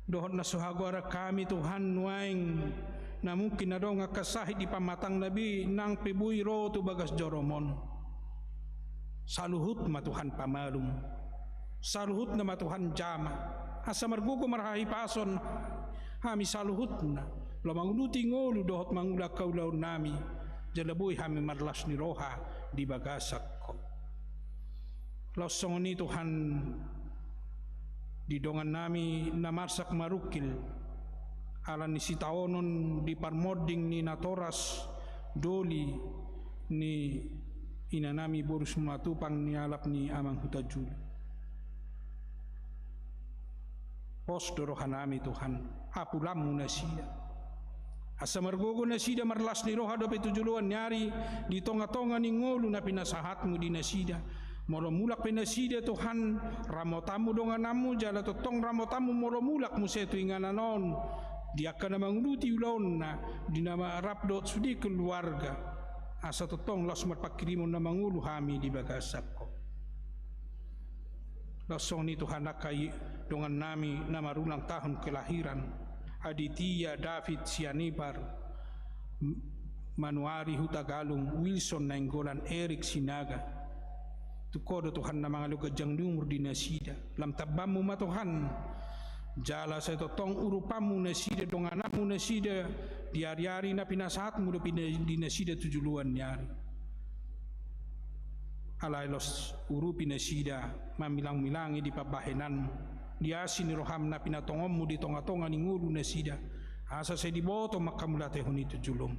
dohot na suhagwara kami Tuhan nuaing na mungkin na dong akasahid di pamatang nabi nang pibuy ro tu bagas joromon saluhut ma Tuhan pamalum saluhut na ma Tuhan jama asa margugo marhahipason hami saluhut na lamanguluti ngolu dohot mangula kaulaw nami jalaboy hami marlas ni roha di bagasak ko losong ni Tuhan di dongan nami namarsak marukil ala ni sitaonon di parmoding ni natoras doli ni inanami borus matupang ni alap ni amang hutajul pos dorohan nami Tuhan apulamu na siya asa margogo na sida marlas ni roha dope tujuluan nyari di tonga-tonga ni ngolu na pinasahatmu di nasida molo mulak pinasida Tuhan ramotamu dongan namu jala totong ramotamu molo mulak musetu ingananon dia akan manguluti ulaonna di nama Arab dot sudi keluarga asa totong las mat pakirimun na mangulu hami di bagasako lasong ni Tuhan nakai dengan nami nama ulang tahun kelahiran Aditya David Sianipar Manuari Hutagalung Wilson Nainggolan Eric Sinaga tukodo Tuhan na mga lugajang lumur di nasida lam tabamu ma Tuhan jala sa totong urupamu nasida dong anakmu nasida di hari-hari na pinasahatmu di nasida tujuluan nyari alay los urupi nasida mamilang-milangi di pabahenan di asin roham na pinatongommu di tonga-tonga ni ngulu nasida asa sa diboto makamulate huni tujulum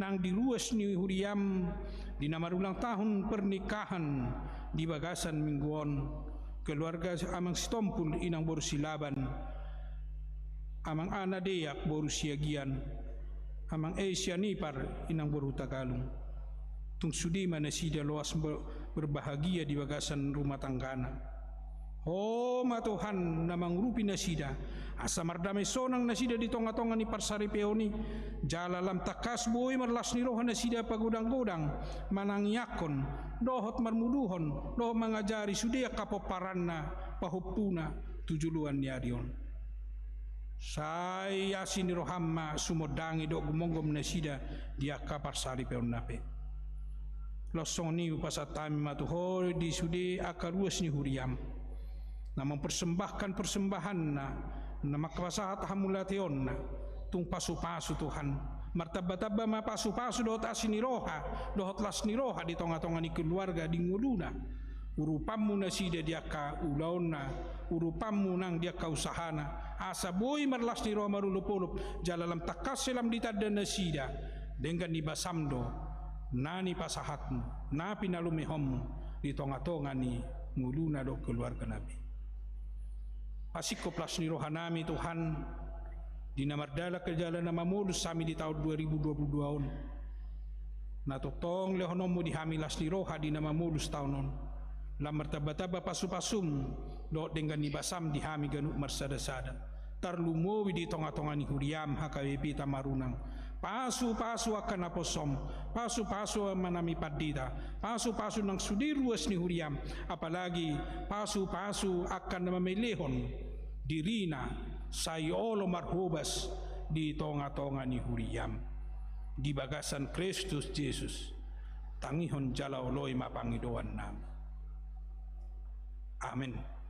nang diruas ni Huriam di nama ulang tahun pernikahan di Bagasan mingguan keluarga amang Sitompul inang Borusilaban amang Ana Deyak Borusiagian amang Sianipar inang Borutagalung tung sudi mana sida loas berbahagia di Bagasan rumah tanggana ma Tuhan namang rupi nasida asa mardamai sonang nasida di tonga-tonga ni parsari peoni jala lam takas boy marlas ni rohan nasida pagudang-gudang manangyakon dohot marmuduhon doh mangajari sudia kapoparanna pahupuna tujuluan ni arion saya sini rohamma sumodangi do gumonggom nasida dia kaparsari peon nape losong ni pasatami matuhol di sudi akaruas ni Huriam na mempersembahkan persembahan na makapasahat hamulation na tung pasu-pasu Tuhan martaba-taba mapasu-pasu dohot asini roha dohot las ni roha di tonga-tonga ni keluarga di nguduna urupamu na sida dia ka ulaon na urupamu nang dia ka usahana asa boy marlas ni roha marulupulup jalalam takaselam ditada na sida dengan ni basamdo nani pasahatmu na pinalumihommu di tonga-tonga ni nguluna do keluarga Nabi pasiko plas ni rohanami Tuhan di namardala kerjala na mamulus sami di tahun 2022 na totong lehonomu di hamilas ni roha di nama mulus tahun on lamar taba-taba pasu-pasum do dengan ni basam di hami ganuk marsada-sada tarlumowi di tonga-tonga ni Huriam hakawepi tamarunang pasu-pasu akan aposom pasu-pasu manami padita pasu-pasu nang sudiruas ni Huriam apalagi pasu-pasu akan mamilihon dirina sayolo marhubas di tonga-tonga ni Huriam di Bagasan Kristus Yesus tangihon jala oloy mapangidoan nam amin.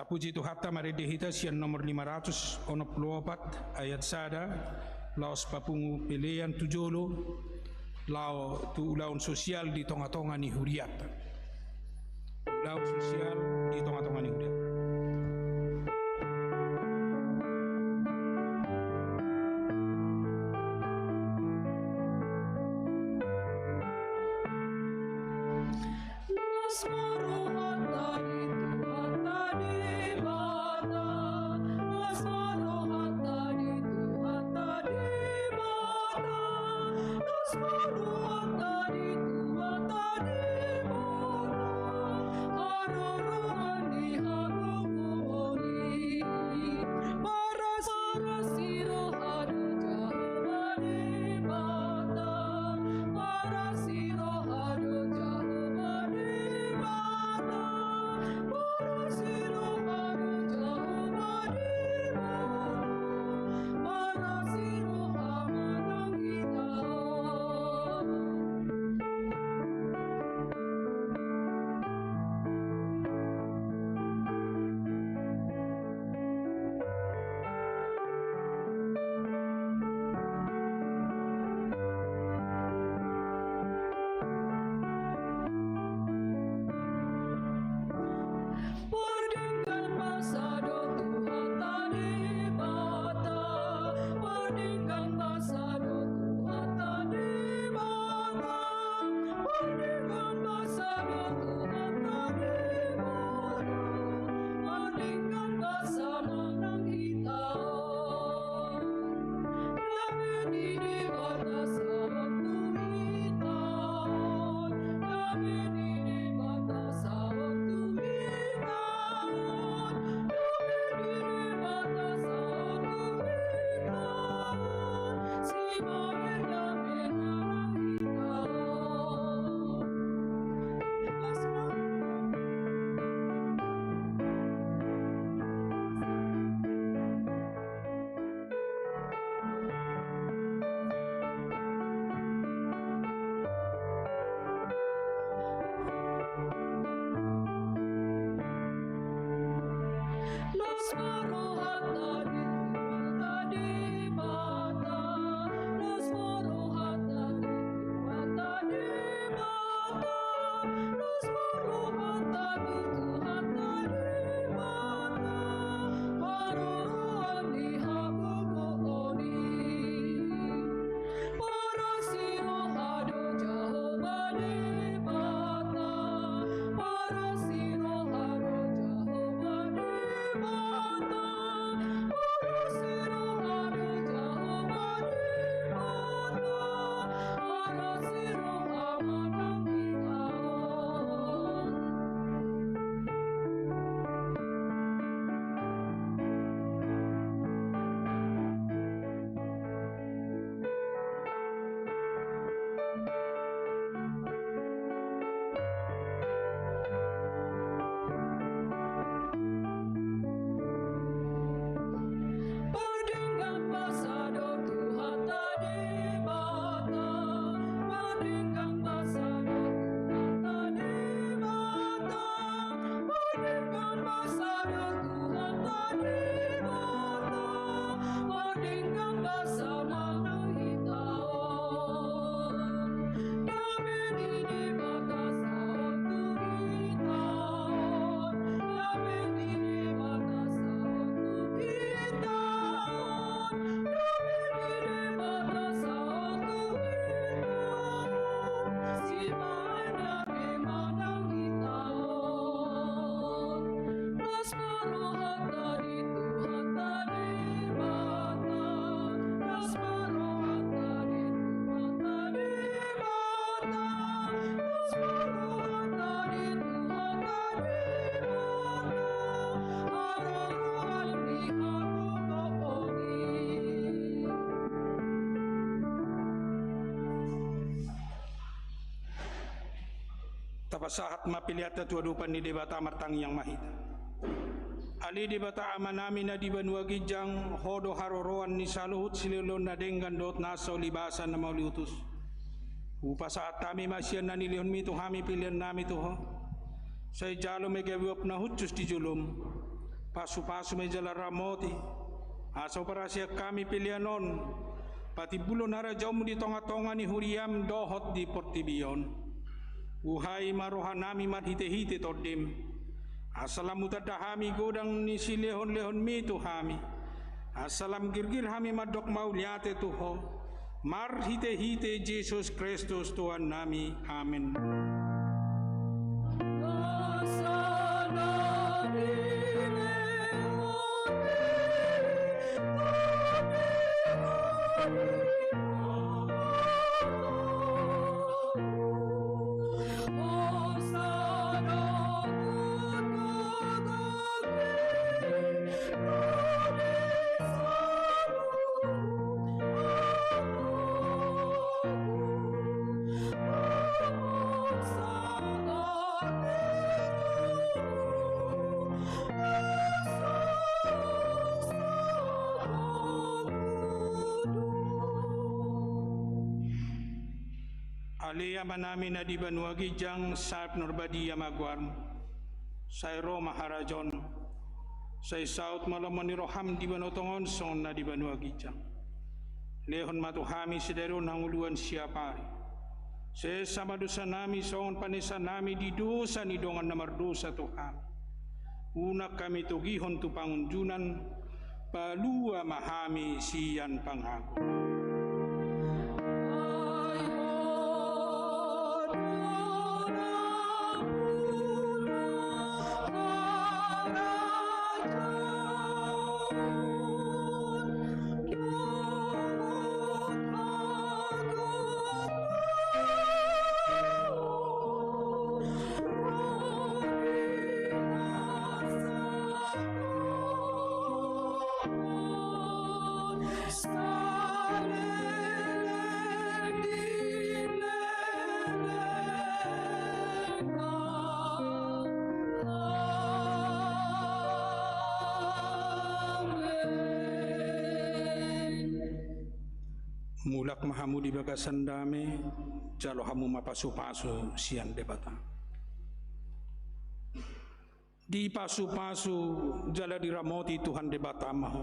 Puji Tuhan mari dihita sian nomor 564 ayat sada laos papungu pilihan tujolo lao tu ulaun sosial di tonga-tonga ni Huriat ulaun sosial di tonga-tonga ni Huriat Tapasahat mapiliata tuadupan ni debata martang yang mahita. Ali debata amanami na di Banua Gijang hodo haroroan ni saluhut sililon na denggan dot nasaw libasan na mauliutus. Upa saat kami masyan na nilihon mito hami pilihan nami tuho. Say jalo may gawiwap na hutsus di julum. Pasu-pasu may jala ramoti. Asaw para siya kami pilihanon. Pati bulon hara jauh di tonga-tonga ni huriam dohot di Portibion. Uhai marohan nami mat hite-hite todim. Asalam utadahami godang ni silehon-lehon mito hami. Asalam girgir hami madok mauliate tuho. Mar hite-hite Jesus Kristus Tuhan nami. Amin. Alea manami na di Banua Gijang sarp Norbadia Magwarm say Roma Harajon say South Malamon ni Roham di Banotongon son na di Banua Gijang lehon matuhami sideron hanguluan siapari say samadusa nami son panisa nami di dosa ni dongan na mardosa Tuhan unak kami tugihon tu pangunjunan palua mahami siyan panghago. Mulak mahamu di bagasan dame jalo hamu mapasu-pasu sian debata. di pasu-pasu jala diramoti Tuhan debatamaho,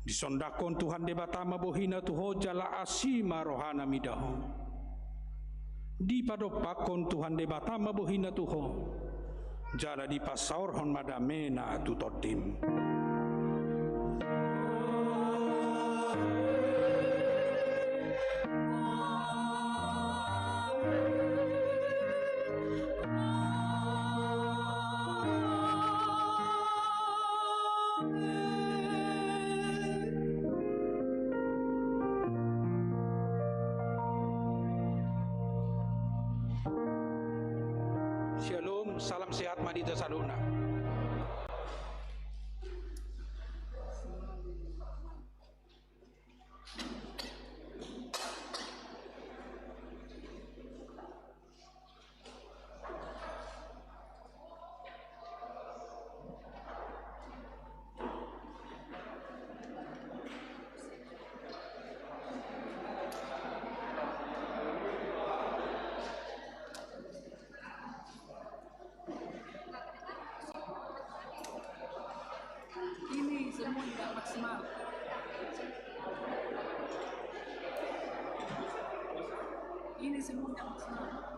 disondakon Tuhan debatama bohina tuho jala asima rohana midaho, di padopakon Tuhan debatama bohina tuho jala di pasaurhon madamena tutotim. Shalom, salam sehat Madita Saluna. Ini semua tidak maksimal. Ini semua tidak maksimal.